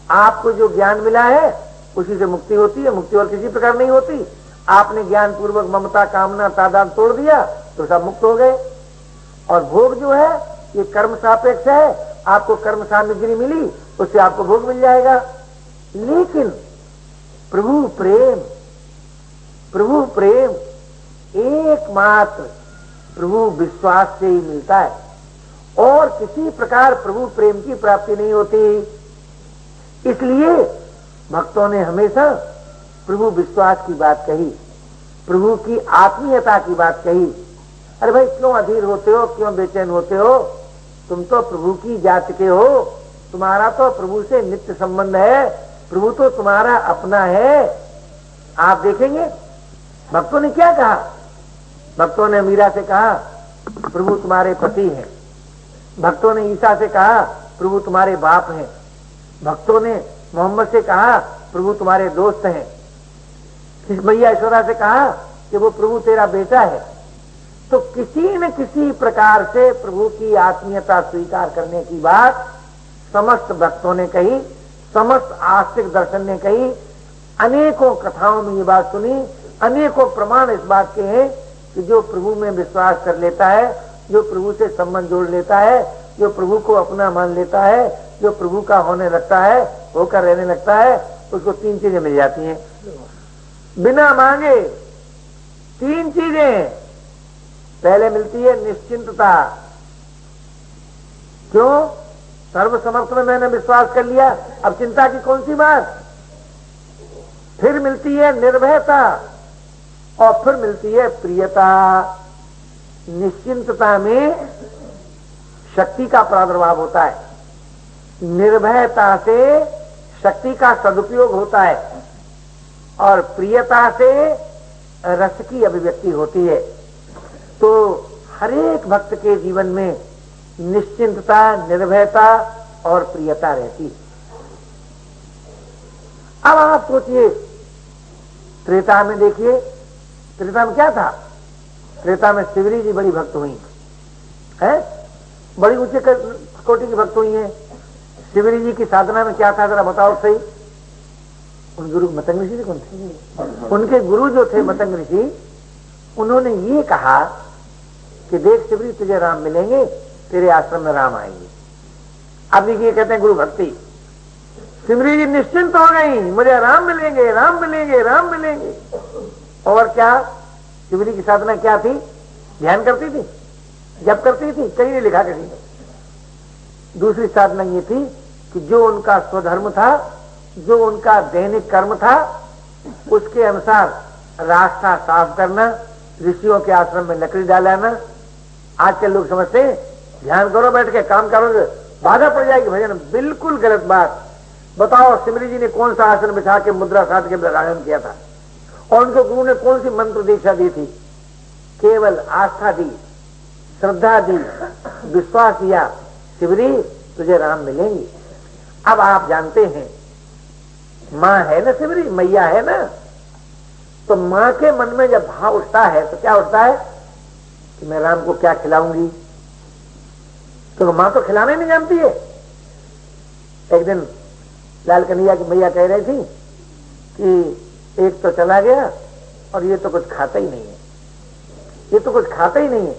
आपको जो ज्ञान मिला है उसी से मुक्ति होती है, मुक्ति और किसी प्रकार नहीं होती। आपने ज्ञान पूर्वक ममता कामना तादाद तोड़ दिया तो सब मुक्त हो गए। और भोग जो है ये कर्म सापेक्ष है, आपको कर्म सामग्री मिली उससे आपको भोग मिल जाएगा। लेकिन प्रभु प्रेम एकमात्र प्रभु विश्वास से ही मिलता है और किसी प्रकार प्रभु प्रेम की प्राप्ति नहीं होती। इसलिए भक्तों ने हमेशा प्रभु विश्वास की बात कही, प्रभु की आत्मीयता की बात कही। अरे भाई क्यों अधीर होते हो, क्यों बेचैन होते हो? तुम तो प्रभु की जात के हो, तुम्हारा तो प्रभु से नित्य संबंध है, प्रभु तो तुम्हारा अपना है। आप देखेंगे भक्तों ने क्या कहा। भक्तों ने मीरा से कहा प्रभु तुम्हारे पति हैं, भक्तों ने ईसा से कहा प्रभु तुम्हारे बाप हैं, भक्तों ने मोहम्मद से कहा प्रभु तुम्हारे दोस्त हैं, मैया यशोदा से कहा कि वो प्रभु तेरा बेटा है। तो किसी न किसी प्रकार से प्रभु की आत्मीयता स्वीकार करने की बात समस्त भक्तों ने कही, समस्त आस्तिक दर्शन ने कही। अनेकों कथाओं में ये बात सुनी, अनेकों प्रमाण इस बात के हैं कि जो प्रभु में विश्वास कर लेता है, जो प्रभु से संबंध जोड़ लेता है, जो प्रभु को अपना मान लेता है, जो प्रभु का होने लगता है, होकर रहने लगता है, उसको तीन चीजें मिल जाती हैं बिना मांगे। तीन चीजें। पहले मिलती है निश्चिंतता। क्यों? सर्वसमर्थ में मैंने विश्वास कर लिया, अब चिंता की कौन सी बात। फिर मिलती है निर्भयता और फिर मिलती है प्रियता। निश्चिंतता में शक्ति का प्रादुर्भाव होता है, निर्भयता से शक्ति का सदुपयोग होता है और प्रियता से रस की अभिव्यक्ति होती है। तो हर एक भक्त के जीवन में निश्चिंतता, निर्भयता और प्रियता रहती है। अब आप सोचिए त्रेता में, देखिए त्रेता में क्या था। त्रेता में शिवरी जी बड़ी भक्त हुई है, बड़ी ऊंचे कोटि की भक्त हुई है। शिवरी जी की साधना में क्या था जरा बताओ सही। उन गुरु मतंग ऋषि कौन थे? उनके गुरु जो थे मतंग ऋषि, उन्होंने ये कहा कि देख शिवरी तुझे राम मिलेंगे, तेरे आश्रम में राम आएंगे। अब देखिए कहते हैं गुरु भक्ति। शिवरी जी निश्चिंत हो गई, मुझे राम मिलेंगे, राम मिलेंगे, राम मिलेंगे। और क्या शिवरी की साधना क्या थी? ध्यान करती थी, जप करती थी, कहीं नहीं लिखा कहीं। दूसरी साधना ये थी कि जो उनका स्वधर्म था, जो उनका दैनिक कर्म था, उसके अनुसार रास्ता साफ करना, ऋषियों के आश्रम में लकड़ी डालाना। आजकल लोग समझते हैं ध्यान करो, बैठ के काम करोगे बाधा पड़ जाएगी। भजन बिल्कुल गलत बात। बताओ सिमरी जी ने कौन सा आसन बिठा के मुद्रा साध के रागायन किया था और उनके गुरु ने कौन सी मंत्र दीक्षा दी थी? केवल आस्था दी, श्रद्धा दी, विश्वास दिया, शिवरी तुझे राम मिलेंगे। अब आप जानते हैं माँ है ना शिवरी, मैया है ना, तो माँ के मन में जब भाव उठता है तो क्या उठता है कि मैं राम को क्या खिलाऊंगी। तो माँ तो खिलाने नहीं जानती है। एक दिन लाल कन्हैया की मैया कह रही थी कि एक तो चला गया और ये तो कुछ खाता ही नहीं है, ये तो कुछ खाता ही नहीं है।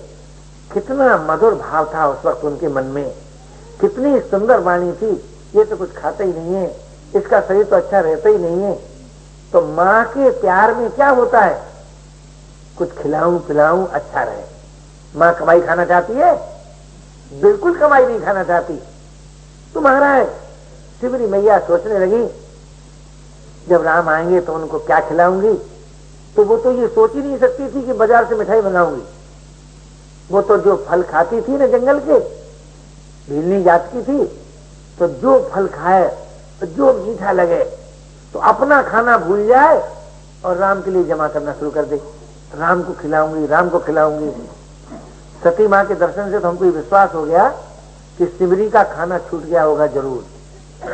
कितना मधुर भाव था उस वक्त उनके मन में, कितनी सुंदर वाणी थी। ये तो कुछ खाता ही नहीं है, इसका शरीर तो अच्छा रहता ही नहीं है। तो माँ के प्यार में क्या होता है? कुछ खिलाऊं पिलाऊं, अच्छा रहे। माँ कमाई खाना चाहती है? बिल्कुल कमाई नहीं खाना चाहती। तो महाराज शिवरी मैया सोचने लगी जब राम आएंगे तो उनको क्या खिलाऊंगी। तो वो तो ये सोच ही नहीं सकती थी कि बाजार से मिठाई मंगाऊंगी। वो तो जो फल खाती थी ना जंगल के, भीलनी जात की थी, तो जो फल खाए, तो जो मीठा लगे, तो अपना खाना भूल जाए और राम के लिए जमा करना शुरू कर दे। राम को खिलाऊंगी, राम को खिलाऊंगी। सती माँ के दर्शन से तो हमको विश्वास हो गया कि शिवरी का खाना छूट गया होगा जरूर।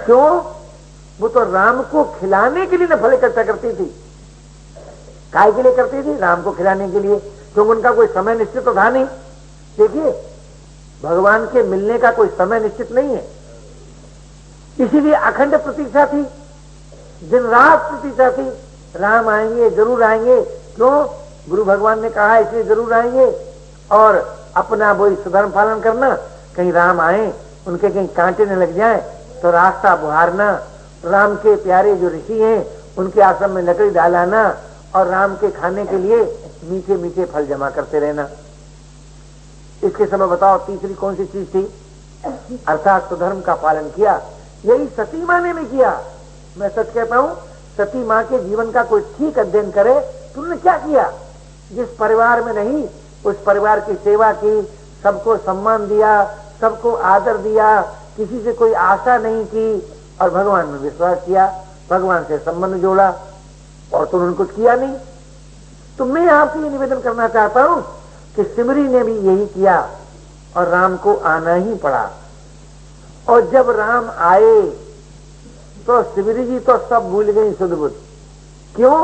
क्यों? वो तो राम को खिलाने के लिए न फल इकट्ठा करती थी। काय के लिए करती थी? राम को खिलाने के लिए, क्योंकि उनका कोई समय निश्चित तो था नहीं। देखिए भगवान के मिलने का कोई समय निश्चित नहीं है। इसीलिए अखंड प्रतीक्षा थी, दिन रात प्रतीक्षा थी, राम आएंगे, जरूर आएंगे। क्यों? गुरु भगवान ने कहा इसलिए जरूर आएंगे। और अपना वही सुधर्म पालन करना, कहीं राम आए, उनके कहीं कांटे न लग जाए तो रास्ता बुहारना, राम के प्यारे जो ऋषि हैं उनके आश्रम में लकड़ी डालाना और राम के खाने के लिए मीठे मीठे फल जमा करते रहना। इसके समय बताओ तीसरी कौन सी चीज थी? अर्थात सुधर्म का पालन किया। यही सती माँ ने भी किया। मैं सच कहता हूं, सती माँ के जीवन का कोई ठीक अध्ययन करे, तुमने क्या किया? जिस परिवार में नहीं, उस परिवार की सेवा की, सबको सम्मान दिया, सबको आदर दिया, किसी से कोई आशा नहीं की और भगवान में विश्वास किया, भगवान से संबंध जोड़ा, और तुमने कुछ किया नहीं। तो मैं आपसे ये निवेदन करना चाहता हूं कि सिमरी ने भी यही किया और राम को आना ही पड़ा। और जब राम आए तो सिमरी जी तो सब भूल गई सुध बुध। क्यों?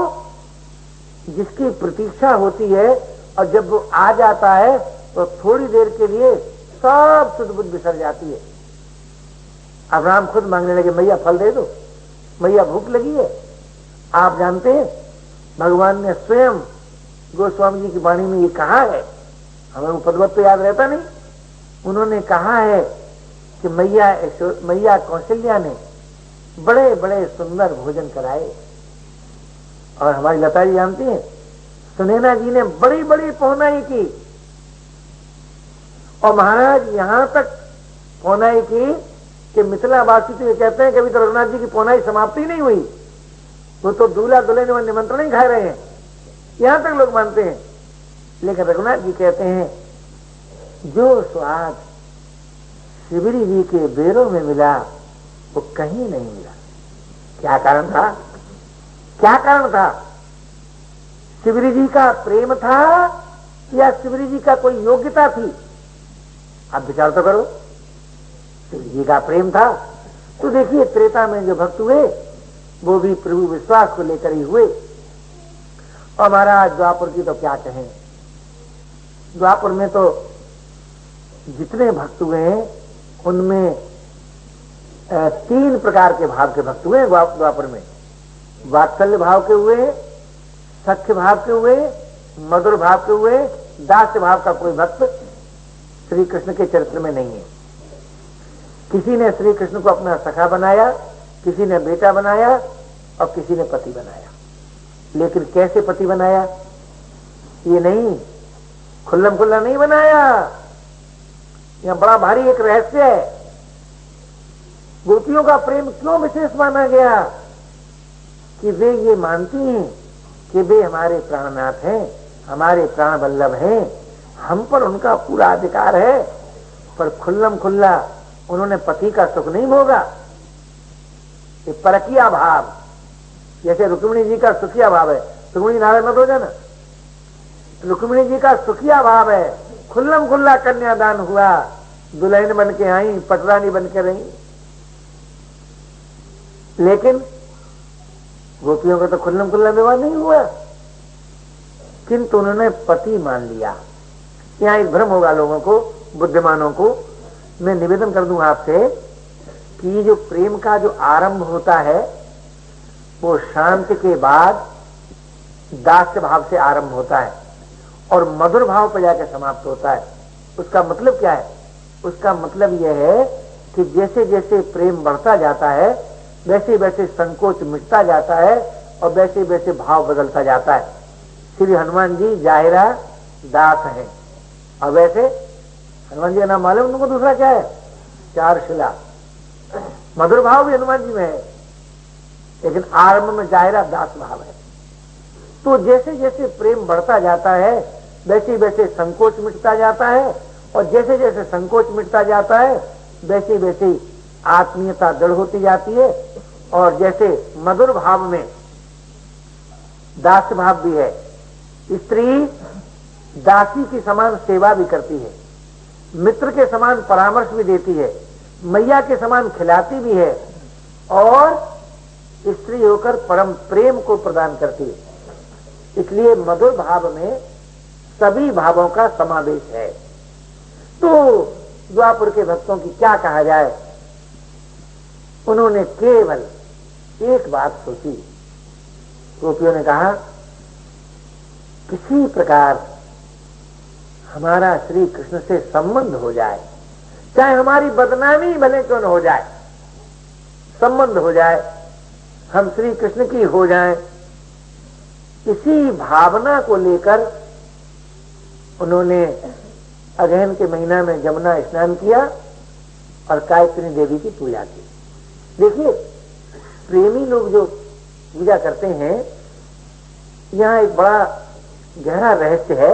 जिसकी प्रतीक्षा होती है और जब वो आ जाता है तो थोड़ी देर के लिए सब सुध बुध बिसर जाती है। अब राम खुद मांगने लगे, मैया फल दे दो, मैया भूख लगी है। आप जानते हैं भगवान ने स्वयं गोस्वामी जी की वाणी में ये कहा है, हमें वो पदवत तो याद रहता नहीं, उन्होंने कहा है कि मैया कौशल्या ने बड़े बड़े सुंदर भोजन कराए। और हमारी लता जी जानती हैं, सुनैना जी ने बड़ी बड़ी पौनाई की। और महाराज यहां तक पौनाई की कि मिथिलावासी तो ये कहते हैं कि अभी तो रघुनाथ जी की पौनाई समाप्ति नहीं हुई, वो तो दूल्हा दुल्हन में निमंत्रण ही खा रहे हैं, यहां तक लोग मानते हैं। लेकिन रघुनाथ जी कहते हैं जो स्वाद शिवरी जी के बेरों में मिला वो कहीं नहीं मिला। क्या कारण था? क्या कारण था? शिवरी जी का प्रेम था या शिवरी जी का कोई योग्यता थी? आप विचार तो करो। शिवरी जी का प्रेम था तो देखिए त्रेता में जो भक्त हुए वो भी प्रभु विश्वास को लेकर ही हुए। और महाराज द्वापर की तो क्या कहें, द्वापर में तो जितने भक्त हुए हैं उनमें 3 प्रकार के भाव के भक्त हुए द्वापर में। वात्सल्य भाव के हुए, सख्य भाव के हुए, मधुर भाव के हुए, दास्य भाव का कोई भक्त श्री कृष्ण के चरित्र में नहीं है। किसी ने श्री कृष्ण को अपना सखा बनाया, किसी ने बेटा बनाया और किसी ने पति बनाया। लेकिन कैसे पति बनाया? ये नहीं खुल्लम खुल्ला नहीं बनाया, यह बड़ा भारी एक रहस्य है। गोपियों का प्रेम क्यों विशेष माना गया? कि वे ये मानती हैं कि वे हमारे प्राणनाथ हैं, हमारे प्राण वल्लभ हैं, हम पर उनका पूरा अधिकार है। पर खुल्लम खुल्ला उन्होंने पति का सुख नहीं भोगा। ये परकिया भाव, जैसे रुक्मिणी जी का सुखिया भाव है, रुक्मिणी नारायण मत हो जाना, रुक्मिणी जी का सुखिया भाव है, खुल्लम खुल्ला कन्यादान हुआ, दुल्हन बन के आई, पटरानी बन के रही। लेकिन गोपियों का तो खुल्लम खुल्ला विवाह नहीं हुआ, किंतु उन्होंने पति मान लिया। यहाँ एक भ्रम होगा लोगों को, बुद्धिमानों को। मैं निवेदन कर दूं आपसे कि जो प्रेम का जो आरंभ होता है वो शांति के बाद दास्य भाव से आरंभ होता है और मधुर भाव पर जाकर समाप्त होता है। उसका मतलब क्या है? उसका मतलब यह है कि जैसे जैसे प्रेम बढ़ता जाता है वैसे वैसे संकोच मिटता जाता है और वैसे वैसे भाव बदलता जाता है। श्री हनुमान जी जाहिरा दास हैं और वैसे हनुमान जी का नाम मालूम उनको दूसरा क्या है? चारशिला। मधुर भाव भी हनुमान जी में है लेकिन आरंभ में जाहिरा दास भाव है। तो जैसे जैसे प्रेम बढ़ता जाता है वैसे वैसे संकोच मिटता जाता है और जैसे जैसे संकोच मिटता जाता है वैसे वैसे आत्मीयता दृढ़ होती जाती है। और जैसे मधुर भाव में दास भाव भी है, स्त्री दासी की समान सेवा भी करती है, मित्र के समान परामर्श भी देती है, मैया के समान खिलाती भी है और स्त्री होकर परम प्रेम को प्रदान करती है। इसलिए मधुर भाव में सभी भावों का समावेश है। तो द्वापर के भक्तों की क्या कहा जाए? उन्होंने केवल एक बात सोची। गोपियों ने कहा किसी प्रकार हमारा श्री कृष्ण से संबंध हो जाए, चाहे हमारी बदनामी भले क्यों न हो जाए, संबंध हो जाए, हम श्री कृष्ण की हो जाएं। इसी भावना को लेकर उन्होंने अगहन के महीना में जमुना स्नान किया और गायत्री देवी की पूजा की। देखिए, प्रेमी लोग जो पूजा करते हैं, यहाँ एक बड़ा गहरा रहस्य है,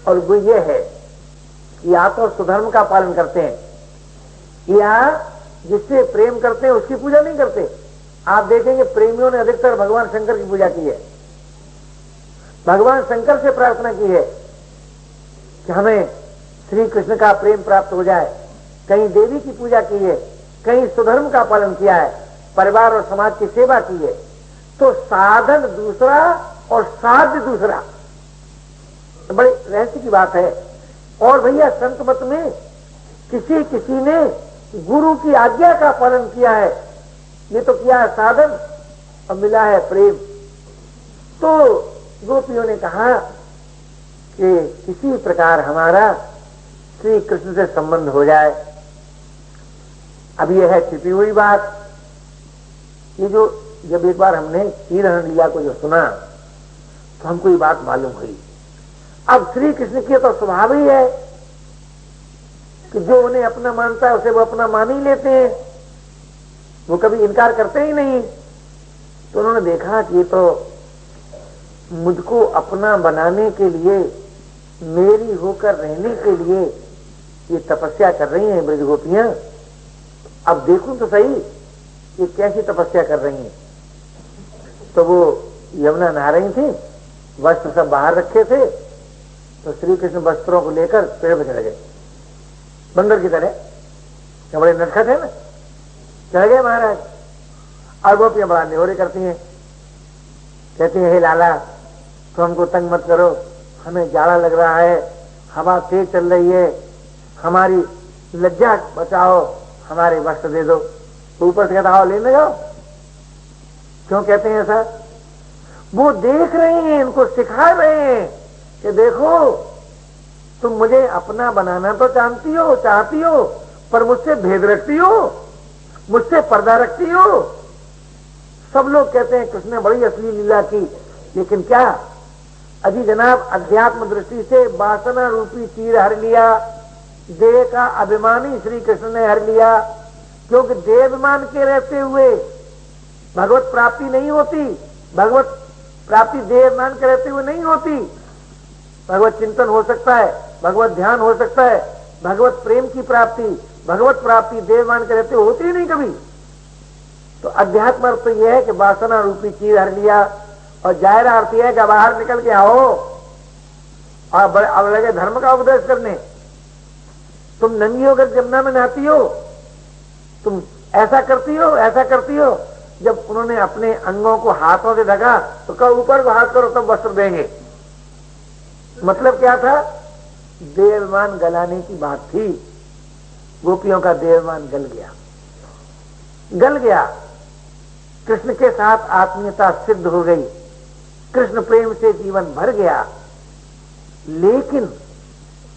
और वो ये है कि या तो सुधर्म का पालन करते हैं या जिससे प्रेम करते हैं उसकी पूजा नहीं करते। आप देखेंगे प्रेमियों ने अधिकतर भगवान शंकर की पूजा की है, भगवान शंकर से प्रार्थना की है कि हमें श्री कृष्ण का प्रेम प्राप्त हो जाए। कहीं देवी की पूजा की है, कहीं सुधर्म का पालन किया है, परिवार और समाज की सेवा की है। तो साधन दूसरा और साध्य दूसरा, बड़ी रहस्य की बात है। और भैया संत मत में किसी किसी ने गुरु की आज्ञा का पालन किया है, ये तो किया है साधन और मिला है प्रेम। तो गोपियों ने कहा कि किसी प्रकार हमारा श्री कृष्ण से संबंध हो जाए। अब यह है छिपी हुई बात। ये जो जब एक बार हमने श्रीहरण लीला को जो सुना तो हमको ये बात मालूम हुई। अब श्री कृष्ण की तो स्वभाव ही है कि जो उन्हें अपना मानता है उसे वो अपना मान ही लेते हैं, वो कभी इनकार करते ही नहीं। तो उन्होंने देखा कि ये तो मुझको अपना बनाने के लिए, मेरी होकर रहने के लिए ये तपस्या कर रही हैं ब्रज गोपियां। अब देखूं तो सही ये कैसी तपस्या कर रही हैं। तो वो यमुना नहा रही थी, वस्त्र सब बाहर रखे थे, तो श्री कृष्ण वस्त्रों को लेकर पेड़ पर चढ़ गए, बंदर की तरह। क्या बड़े नटखट है ना, चढ़ गए महाराज। और गोपियां बड़ा न्योरे करती हैं, कहती हैं हे लाला तो हमको तंग मत करो, हमें जाड़ा लग रहा है, हवा तेज चल रही है, हमारी लज्जा बचाओ, हमारे वस्त्र दे दो। ऊपर से कहता आओ लेने जाओ। क्यों कहते हैं ऐसा? वो देख रहे हैं, इनको सिखा रहे हैं कि देखो तुम मुझे अपना बनाना तो चाहती हो, पर मुझसे भेद रखती हो, मुझसे पर्दा रखती हो। सब लोग कहते हैं कृष्ण ने बड़ी असली लीला की, लेकिन क्या अजी जनाब अध्यात्म दृष्टि से वासना रूपी तीर हर लिया, देह का अभिमानी श्री कृष्ण ने हर लिया। क्योंकि देवाभिमान के रहते हुए भगवत प्राप्ति नहीं होती, भगवत प्राप्ति देवाभिमान के रहते हुए नहीं होती। भगवत चिंतन हो सकता है, भगवत ध्यान हो सकता है, भगवत प्रेम की प्राप्ति, भगवत प्राप्ति देवाभिमान के रहते हुए होती ही नहीं कभी। तो अध्यात्म अर्थ तो यह है कि वासना रूपी चीज हर लिया, और जाहिर अर्थ यह है कि बाहर निकल के आओ और अब लगे धर्म का उपदेश करने। तुम नंगी होकर जमुना में नहाती हो, तुम ऐसा करती हो, ऐसा करती हो। जब उन्होंने अपने अंगों को हाथों से ढका तो कब ऊपर को हाथ करो तब वस्त्र देंगे। मतलब क्या था? देवाभिमान गलाने की बात थी। गोपियों का देवाभिमान गल गया। कृष्ण के साथ आत्मीयता सिद्ध हो गई, कृष्ण प्रेम से जीवन भर गया। लेकिन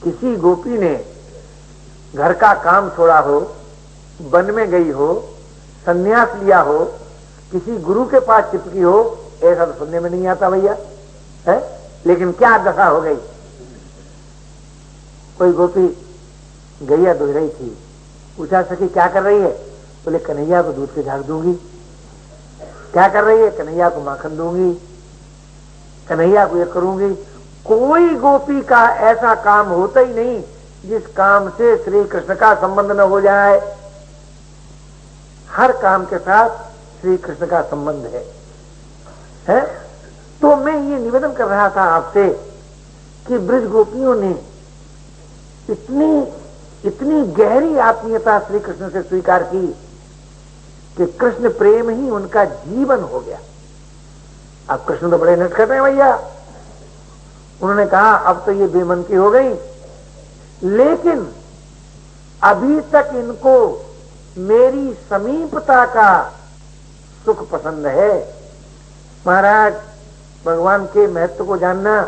किसी गोपी ने घर का काम छोड़ा हो, वन में गई हो, संन्यास लिया हो, किसी गुरु के पास चिपकी हो, ऐसा तो सुनने में नहीं आता भैया है। लेकिन क्या दशा हो गई? कोई गोपी गैया दुह रही थी, पूछा सखी क्या कर रही है? बोले कन्हैया को दूध के झाग दूंगी। क्या कर रही है? कन्हैया को माखन दूंगी, कन्हैया को ये करूंगी। कोई गोपी का ऐसा काम होता ही नहीं जिस काम से श्री कृष्ण का संबंध न हो जाए। हर काम के साथ श्री कृष्ण का संबंध है? तो मैं ये निवेदन कर रहा था आपसे कि ब्रज गोपियों ने इतनी गहरी आत्मीयता श्री कृष्ण से स्वीकार की कि कृष्ण प्रेम ही उनका जीवन हो गया। अब कृष्ण तो बड़े नटखट हैं भैया, उन्होंने कहा अब तो ये बेमन की हो गई, लेकिन अभी तक इनको मेरी समीपता का सुख पसंद है। महाराज, भगवान के महत्व को जानना,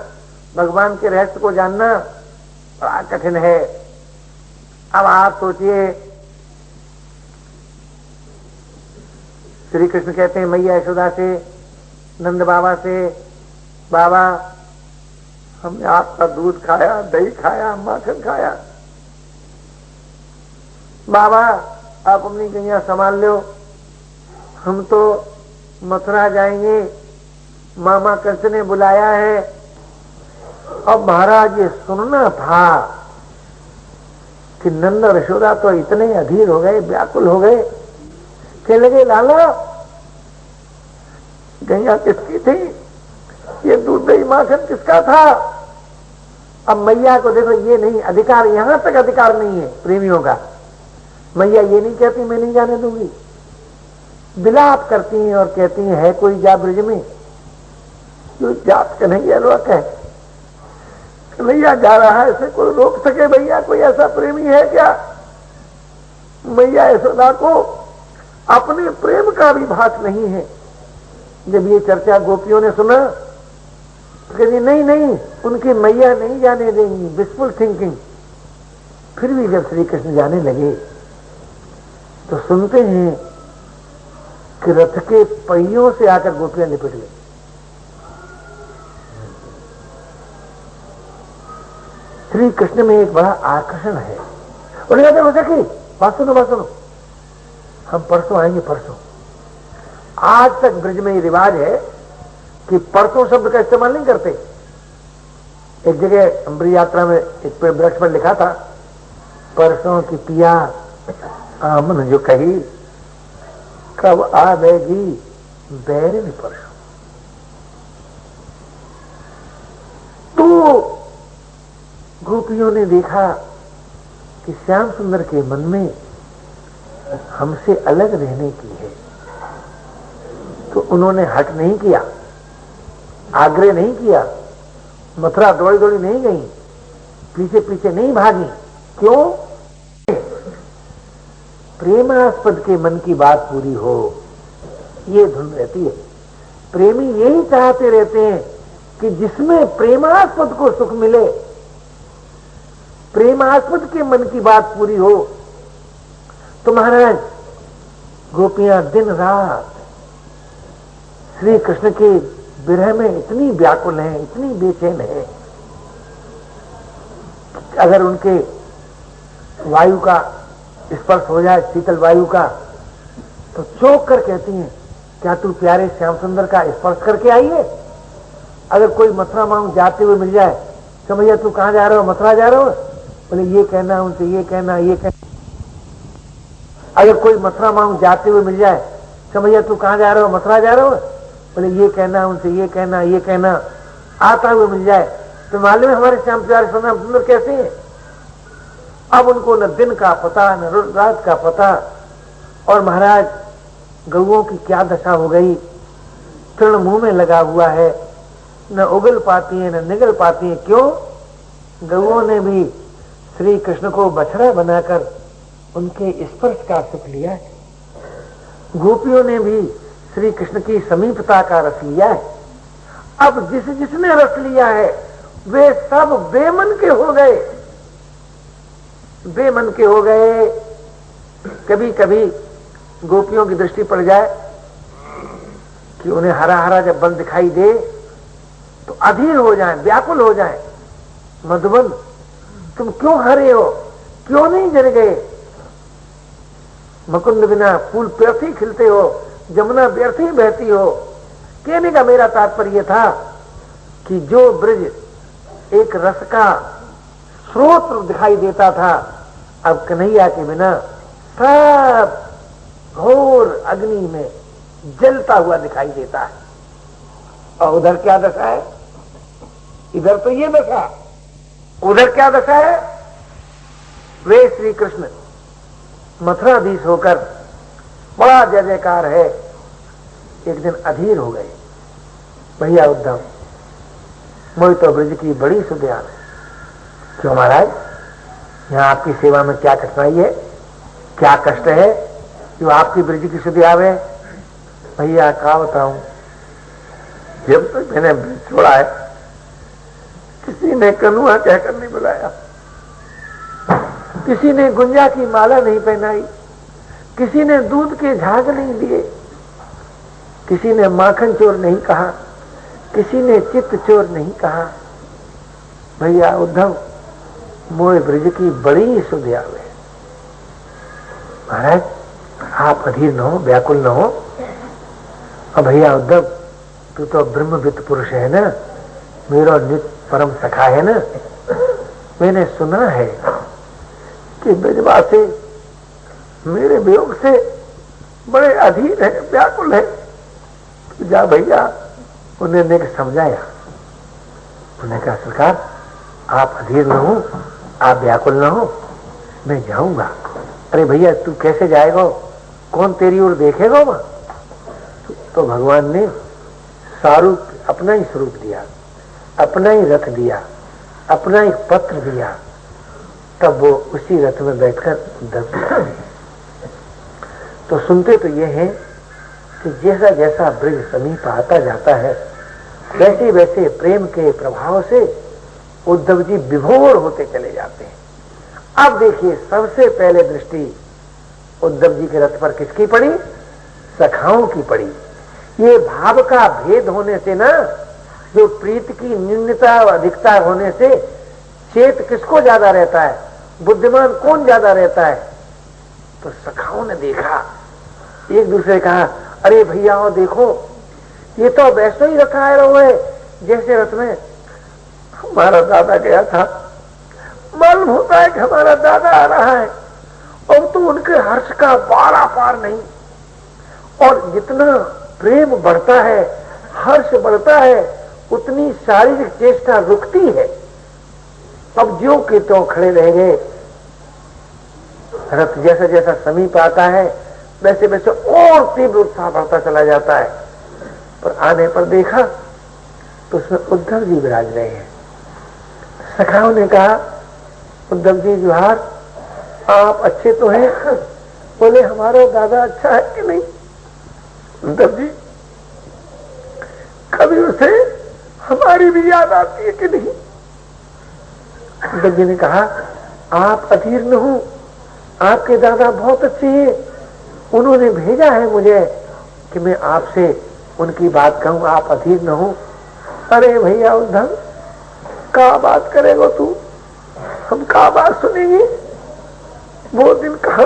भगवान के रहस्य को जानना बड़ा कठिन है। अब आप सोचिए, श्री कृष्ण कहते हैं मैया यशोदा से, नंद बाबा से, बाबा हमने आपका दूध खाया, दही खाया, माखन खाया, बाबा आप अपनी गैया संभाल लो, हम तो मथुरा जाएंगे, मामा कृष्ण ने बुलाया है। अब महाराज ये सुनना था कि नंद और यशोदा तो इतने अधीर हो गए, व्याकुल हो गए, कहने लगे लाला गैया किसकी थी, ये दूध दही माखन किसका था। अब मैया को देखो, ये नहीं अधिकार, यहां तक अधिकार नहीं है प्रेमियों का। मैया ये नहीं कहती मैं नहीं जाने दूंगी, विलाप करती हैं और कहती हैं है कोई जा ब्रज में जो जात कन्हैया रोक है, कन्हैया जा रहा है, इसे कोई रोक सके भैया, कोई ऐसा प्रेमी है क्या। मैया यशोदा को अपने प्रेम का भी भास नहीं है। जब ये चर्चा गोपियों ने सुना तो कहती नहीं नहीं, उनकी मैया नहीं जाने देंगी, विशफुल थिंकिंग। फिर भी जब श्री कृष्ण जाने लगे तो सुनते हैं कि रथ के पहियों से आकर गोपियां लिपट गई। श्री कृष्ण में एक बड़ा आकर्षण है। उन्हें कहते हो सकी बात सुनो, बात सुनो, हम परसों आएंगे, परसों। आज तक ब्रज में ये रिवाज है कि परसों शब्द का इस्तेमाल नहीं करते। एक जगह अम्बरी यात्रा में एक पे वृक्ष पर लिखा था, परसों की पिया आमन जो कही, कब आवेगी बैरिन परसों। तो गोपियों ने देखा कि श्याम सुंदर के मन में हमसे अलग रहने की है, तो उन्होंने हट नहीं किया, आग्रह नहीं किया, मथुरा दौड़ी दौड़ी नहीं गई, पीछे पीछे नहीं भागी। क्यों? प्रेमास्पद के मन की बात पूरी हो, ये धुन रहती है। प्रेमी यही चाहते रहते हैं कि जिसमें प्रेमास्पद को सुख मिले, प्रेमास्पद के मन की बात पूरी हो। तो महाराज गोपियां दिन रात श्री कृष्ण के विरह में इतनी व्याकुल हैं, इतनी बेचैन है, अगर उनके वायु का स्पर्श हो जाए, शीतल वायु का, तो चौंक कर कहती हैं क्या तू प्यारे श्याम सुंदर का स्पर्श करके आई है। अगर कोई मथुरा मांग जाते हुए मिल जाए तो भैया तू कहां जा रहे हो, मथुरा जा रहे हो, बोले ये कहना उनसे, ये कहना, ये कहना। अगर कोई मथुरा मांग जाते हुए मिल जाए तो भैया तू कहां जा रहे हो, मथुरा जा रहे हो, बोले ये कहना उनसे, ये कहना, ये कहना। आता हुए मिल जाए तो मालूम है हमारे श्याम प्यारे श्याम सुंदर कैसे हैं। अब उनको न दिन का पता, न रात का पता। और महाराज गौओं की क्या दशा हो गई, तृण मुंह में लगा हुआ है, न उगल पाती है न निगल पाती है। क्यों? गौओं ने भी श्री कृष्ण को बछड़ा बनाकर उनके स्पर्श का सुख लिया है। गोपियों ने भी श्री कृष्ण की समीपता का रस लिया है। अब जिसने रस लिया है वे सब बेमन के हो गए, बेमन के हो गए। कभी कभी गोपियों की दृष्टि पड़ जाए कि उन्हें हरा हरा जब वन दिखाई दे तो अधीर हो जाए, व्याकुल हो जाए। मधुबन तुम क्यों हरे हो, क्यों नहीं जल गए, मुकुंद बिना फूल व्यर्थ ही खिलते हो, जमुना व्यर्थ ही बहती हो। कहने का मेरा तात्पर्य था कि जो ब्रज एक रस का स्रोत दिखाई देता था, अब कन्हैया के बिना सब घोर अग्नि में जलता हुआ दिखाई देता है। और उधर क्या दशा है, इधर तो ये दशा, उधर क्या दशा है। वे श्री कृष्ण मथुराधीश होकर बड़ा जय जयकार है, एक दिन अधीर हो गए। भैया उद्धव मोहि तो ब्रज की बड़ी सुध्यान है। क्यों महाराज, यहाँ आपकी सेवा में क्या कठिनाई है, क्या कष्ट है, जो आपकी ब्रज की सुधि आवे। भैया क्या बताऊं, जब तक मैंने ब्रज छोड़ा है किसी ने कनुआ कहकर नहीं बुलाया, किसी ने गुंजा की माला नहीं पहनाई, किसी ने दूध के झाग नहीं दिए, किसी ने माखन चोर नहीं कहा, किसी ने चित्त चोर नहीं कहा। भैया उद्धव मोए ब्रज की बड़ी सुधि आवे। महाराज आप अधीर न हो, व्याकुल न हो। अब भैया उद्धव तू तो ब्रह्मविद पुरुष है ना, मेरा नित्य परम सखा है ना। मैंने सुना है कि ब्रजवासी मेरे वियोग से बड़े अधीर है, व्याकुल है। तो जा भैया, उन्हें ने समझाया। उन्हें कहा सरकार आप अधीर न हो, आप व्याकुल न हो, मैं जाऊंगा। अरे भैया तू कैसे जाएगा, कौन तेरी ओर देखेगा वहां? तो भगवान ने सारूप अपना ही स्वरूप दिया, अपना ही रथ दिया, अपना ही पत्र दिया। तब वो उसी रथ में बैठकर उद्धव। तो सुनते तो ये है कि जैसा जैसा ब्रज समीप आता जाता है वैसे वैसे प्रेम के प्रभाव से उद्धव जी विभोर होते चले जाते हैं। अब देखिए सबसे पहले दृष्टि उद्धव जी के रथ पर किसकी पड़ी? सखाओं की पड़ी। ये भाव का भेद होने से ना, जो प्रीत की न्यूनता और अधिकता होने से चेत किसको ज्यादा रहता है, बुद्धिमान कौन ज्यादा रहता है? तो सखाओं ने देखा, एक दूसरे कहा अरे भैया हो देखो, ये तो वैसे ही रखा है जैसे रथ में हमारा दादा गया था। मालूम होता है कि हमारा दादा आ रहा है। अब तो उनके हर्ष का पारा पार नहीं, और जितना प्रेम बढ़ता है, हर्ष बढ़ता है, उतनी शारीरिक चेष्टा रुकती है। अब ज्यों के त्यों खड़े रह गए। रथ जैसा जैसा समीप आता है वैसे वैसे और तीव्र उत्साह बढ़ता चला जाता है। पर आने पर देखा तो उसमें उद्धव जी विराज रहे हैं। सखाओं ने कहा उद्धव जी जोहार, आप अच्छे तो हैं? बोले हमारा दादा अच्छा है कि नहीं? उद्धव जी कभी उसे हमारी भी याद आती है कि नहीं? उद्धव जी ने कहा आप अधीर न हो, आपके दादा बहुत अच्छे हैं, उन्होंने भेजा है मुझे कि मैं आपसे उनकी बात कहूं, आप अधीर न हो। अरे भैया उद्धव क्या बात करेगा तू, हम क्या बात सुनेंगे? वो दिन कहा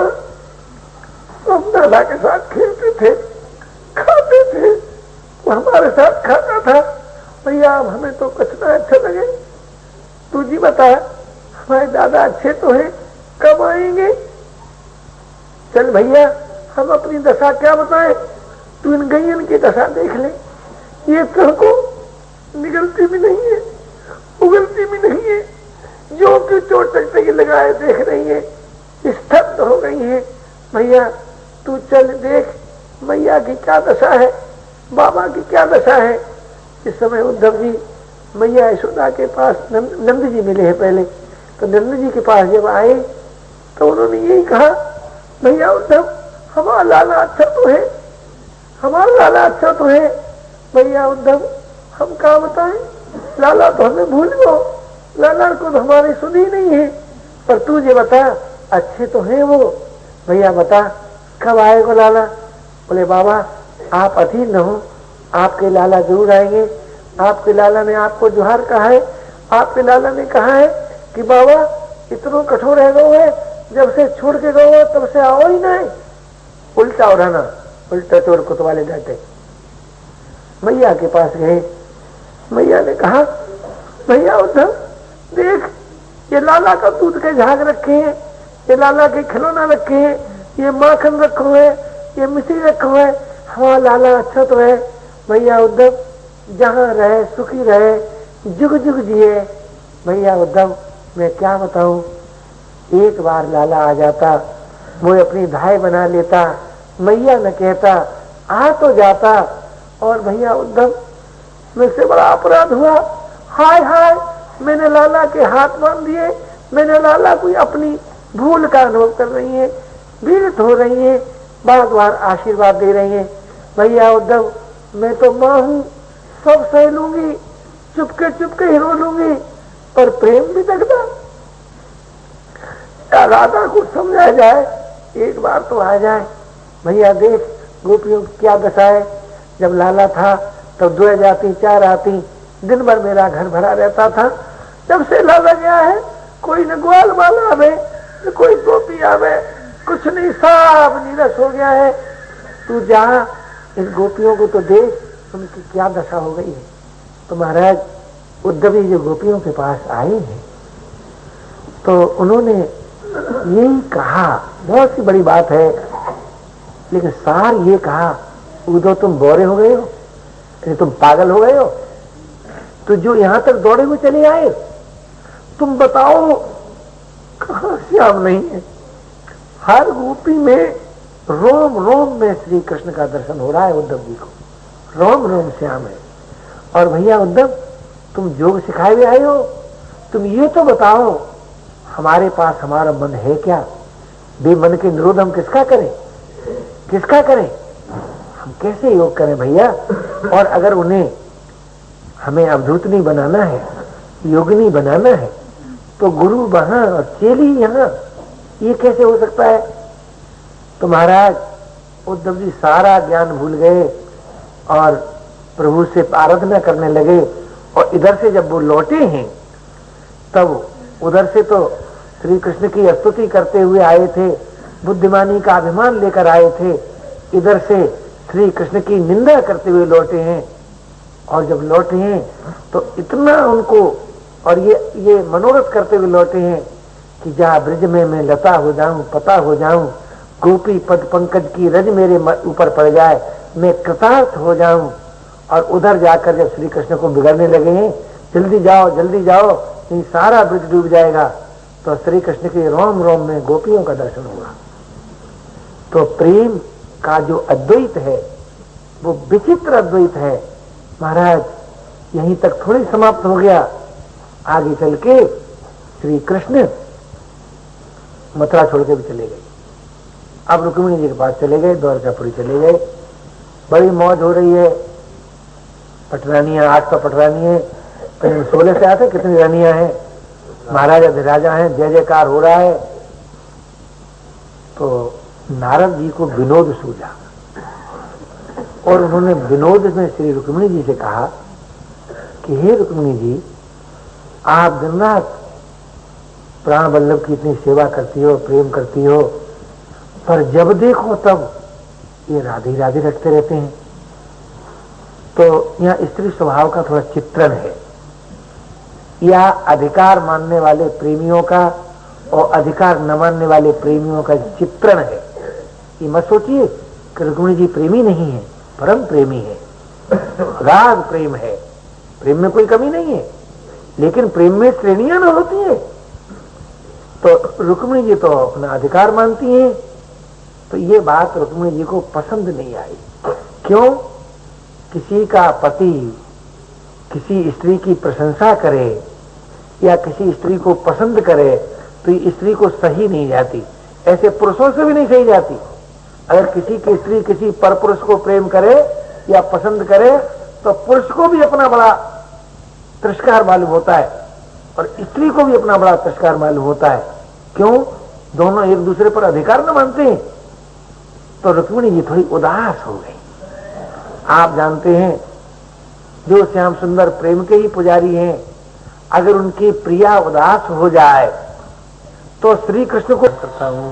हम दादा के साथ खेलते थे, खाते थे, वो हमारे साथ खाता था। भैया अब हमें तो कुछ ना अच्छा लगे, तू जी बता हमारे दादा अच्छे तो हैं, कब आएंगे? चल भैया हम अपनी दशा क्या बताएं, तू इन गैयन की दशा देख ले, ये तुमको निगलती भी नहीं है, उगलती भी नहीं है, जो कि चोट चकते लगाए देख रही है, स्तब्ध हो गई है। भैया तू चल देख मैया की क्या दशा है, बाबा की क्या दशा है। इस समय उद्धव जी मैया यशोदा के पास नंद जी मिले हैं पहले, तो नंद जी के पास जब आए तो उन्होंने यही कहा भैया उद्धव हमारा लाला अच्छा तो है, हमारा लाला अच्छा तो है। भैया उद्धव हम क्या बताएं, लाला तो हमें भूल गो, लाला को तो हमारी सुनी नहीं है, पर तू ये बता अच्छे तो है वो। भैया बता कब आएगा लाला? बोले बाबा आप अधीर न हो, आपके लाला जरूर आएंगे। आपके लाला ने आपको जोहार कहा है, आपके लाला ने कहा है कि बाबा इतना कठोर रह गए है, जब से छोड़ के गए तब से आओ ही नहीं। उल्टा उड़ाना, उल्टा चोर कुतवाले जाते। मैया के पास गए, मैया ने कहा भैया उद्धव देख ये लाला का दूध के झाग रखे हैं, ये लाला के खिलौना रखे हैं, ये माखन रखो है, ये मिश्री रखो है, हमारा लाला अच्छा तो है। भैया उद्धव जहाँ रहे सुखी रहे, जुग जुग जिए। भैया उद्धव मैं क्या बताऊं, एक बार लाला आ जाता, मुझे अपनी धाय बना लेता, मैया न कहता, आ तो जाता। और भैया उद्धव मुझसे बड़ा अपराध हुआ, हाय हाय मैंने लाला के हाथ बांध दिए, मैंने लाला को अपनी भूल का अनुभव कर रही है, पीड़ित हो रही है। बार बार आशीर्वाद दे रही हैं, भैया उद्धव मैं तो माँ हूँ, सब सह लूंगी, चुपके ही रो लूंगी, पर प्रेम भी दगदा। राधा को समझाया जाए, एक बार तो आ जाए, भैया देख गोपियों की क्या दशा है। जब लाला था तब 2 जाती 4 आती, दिन भर मेरा घर भरा रहता था। जब से लाला गया है कोई न ग्वाल वाला आवे न कोई गोपी आवे, कुछ नहीं, सब नीरस हो गया है। तू जा इन गोपियों को तो देख उनकी क्या दशा हो गई है। तो महाराज उद्धव जी जो गोपियों के पास आए हैं तो उन्होंने यही कहा, बहुत सी बड़ी बात है, लेकिन सार ये कहा, उद्धव तुम बोरे हो गए हो, तुम पागल हो गए हो, तो जो यहां तक दौड़े हुए चले आए, तुम बताओ कहां श्याम नहीं है। हर गोपी में रोम रोम में श्री कृष्ण का दर्शन हो रहा है उद्धव जी को, रोम रोम श्याम है। और भैया उद्धव तुम योग सिखाए हुए आए हो, तुम ये तो बताओ हमारे पास हमारा मन है क्या? बेमन के निरोध हम किसका करें, किसका करें? हम कैसे योग करें भैया? और अगर उन्हें हमें अवधूत नहीं बनाना है, योगिनी बनाना है, तो गुरु वहां और चेली यहाँ, ये कैसे हो सकता है? तो महाराज उद्धव जी सारा ज्ञान भूल गए और प्रभु से आराधना करने लगे। और इधर से जब वो लौटे हैं तब उधर से तो श्री कृष्ण की स्तुति करते हुए आए थे, बुद्धिमानी का अभिमान लेकर आए थे, इधर से श्री कृष्ण की निंदा करते हुए लौटे हैं। और जब लौटे हैं तो इतना उनको, और ये मनोरथ करते हुए लौटे हैं कि जहाँ ब्रिज में मैं लता हो जाऊं, पता हो जाऊं, गोपी पद पंकज की रज मेरे ऊपर पड़ जाए, मैं कृतार्थ हो जाऊं। और उधर जाकर जब श्री कृष्ण को बिगड़ने लगे हैं, जल्दी जाओ नहीं सारा ब्रिज डूब जाएगा, तो श्री कृष्ण के रोम रोम में गोपियों का दर्शन होगा। तो प्रेम का जो अद्वैत है वो विचित्र अद्वैत है महाराज। यहीं तक थोड़ी समाप्त हो गया, आगे चल के श्री कृष्ण मथुरा छोड़ के भी चले गए। अब रुक्मिणी जी के पास चले गए, द्वारकापुरी चले गए, बड़ी मौज हो रही है। पटरानियां 8 तो पटरानी है, कहीं 16 से आते, कितनी रानियां हैं, महाराजा विराजा हैं, जय जयकार हो रहा है। तो नारद जी को विनोद सूझा और उन्होंने विनोद में श्री रुक्मिणी जी से कहा कि हे रुक्मिणी जी, आप दिन रात प्राण वल्लभ की इतनी सेवा करती हो, प्रेम करती हो, पर जब देखो तब ये राधे राधे रखते रहते हैं। तो यहाँ स्त्री स्वभाव का थोड़ा चित्रण है, या अधिकार मानने वाले प्रेमियों का और अधिकार न मानने वाले प्रेमियों का चित्रण है। ये मत सोचिए कि रुक्मिणी जी प्रेमी नहीं है, परम प्रेमी है, राग प्रेम है, प्रेम में कोई कमी नहीं है, लेकिन प्रेम में श्रेणियां न होती है। तो रुक्मिणी जी तो अपना अधिकार मानती हैं। तो ये बात रुक्मिणी जी को पसंद नहीं आई। क्यों? किसी का पति किसी स्त्री की प्रशंसा करे या किसी स्त्री को पसंद करे तो ये स्त्री को सही नहीं जाती, ऐसे पुरुषों से भी नहीं सही जाती। अगर किसी की स्त्री किसी पर पुरुष को प्रेम करे या पसंद करे तो पुरुष को भी अपना बड़ा तिरस्कार मालूम होता है और स्त्री को भी अपना बड़ा तिरस्कार मालूम होता है। क्यों? दोनों एक दूसरे पर अधिकार न मानते हैं। तो रुक्मिणी जी थोड़ी उदास हो गई। आप जानते हैं जो श्याम सुंदर प्रेम के ही पुजारी हैं, अगर उनकी प्रिया उदास हो जाए तो श्री कृष्ण को करता हूं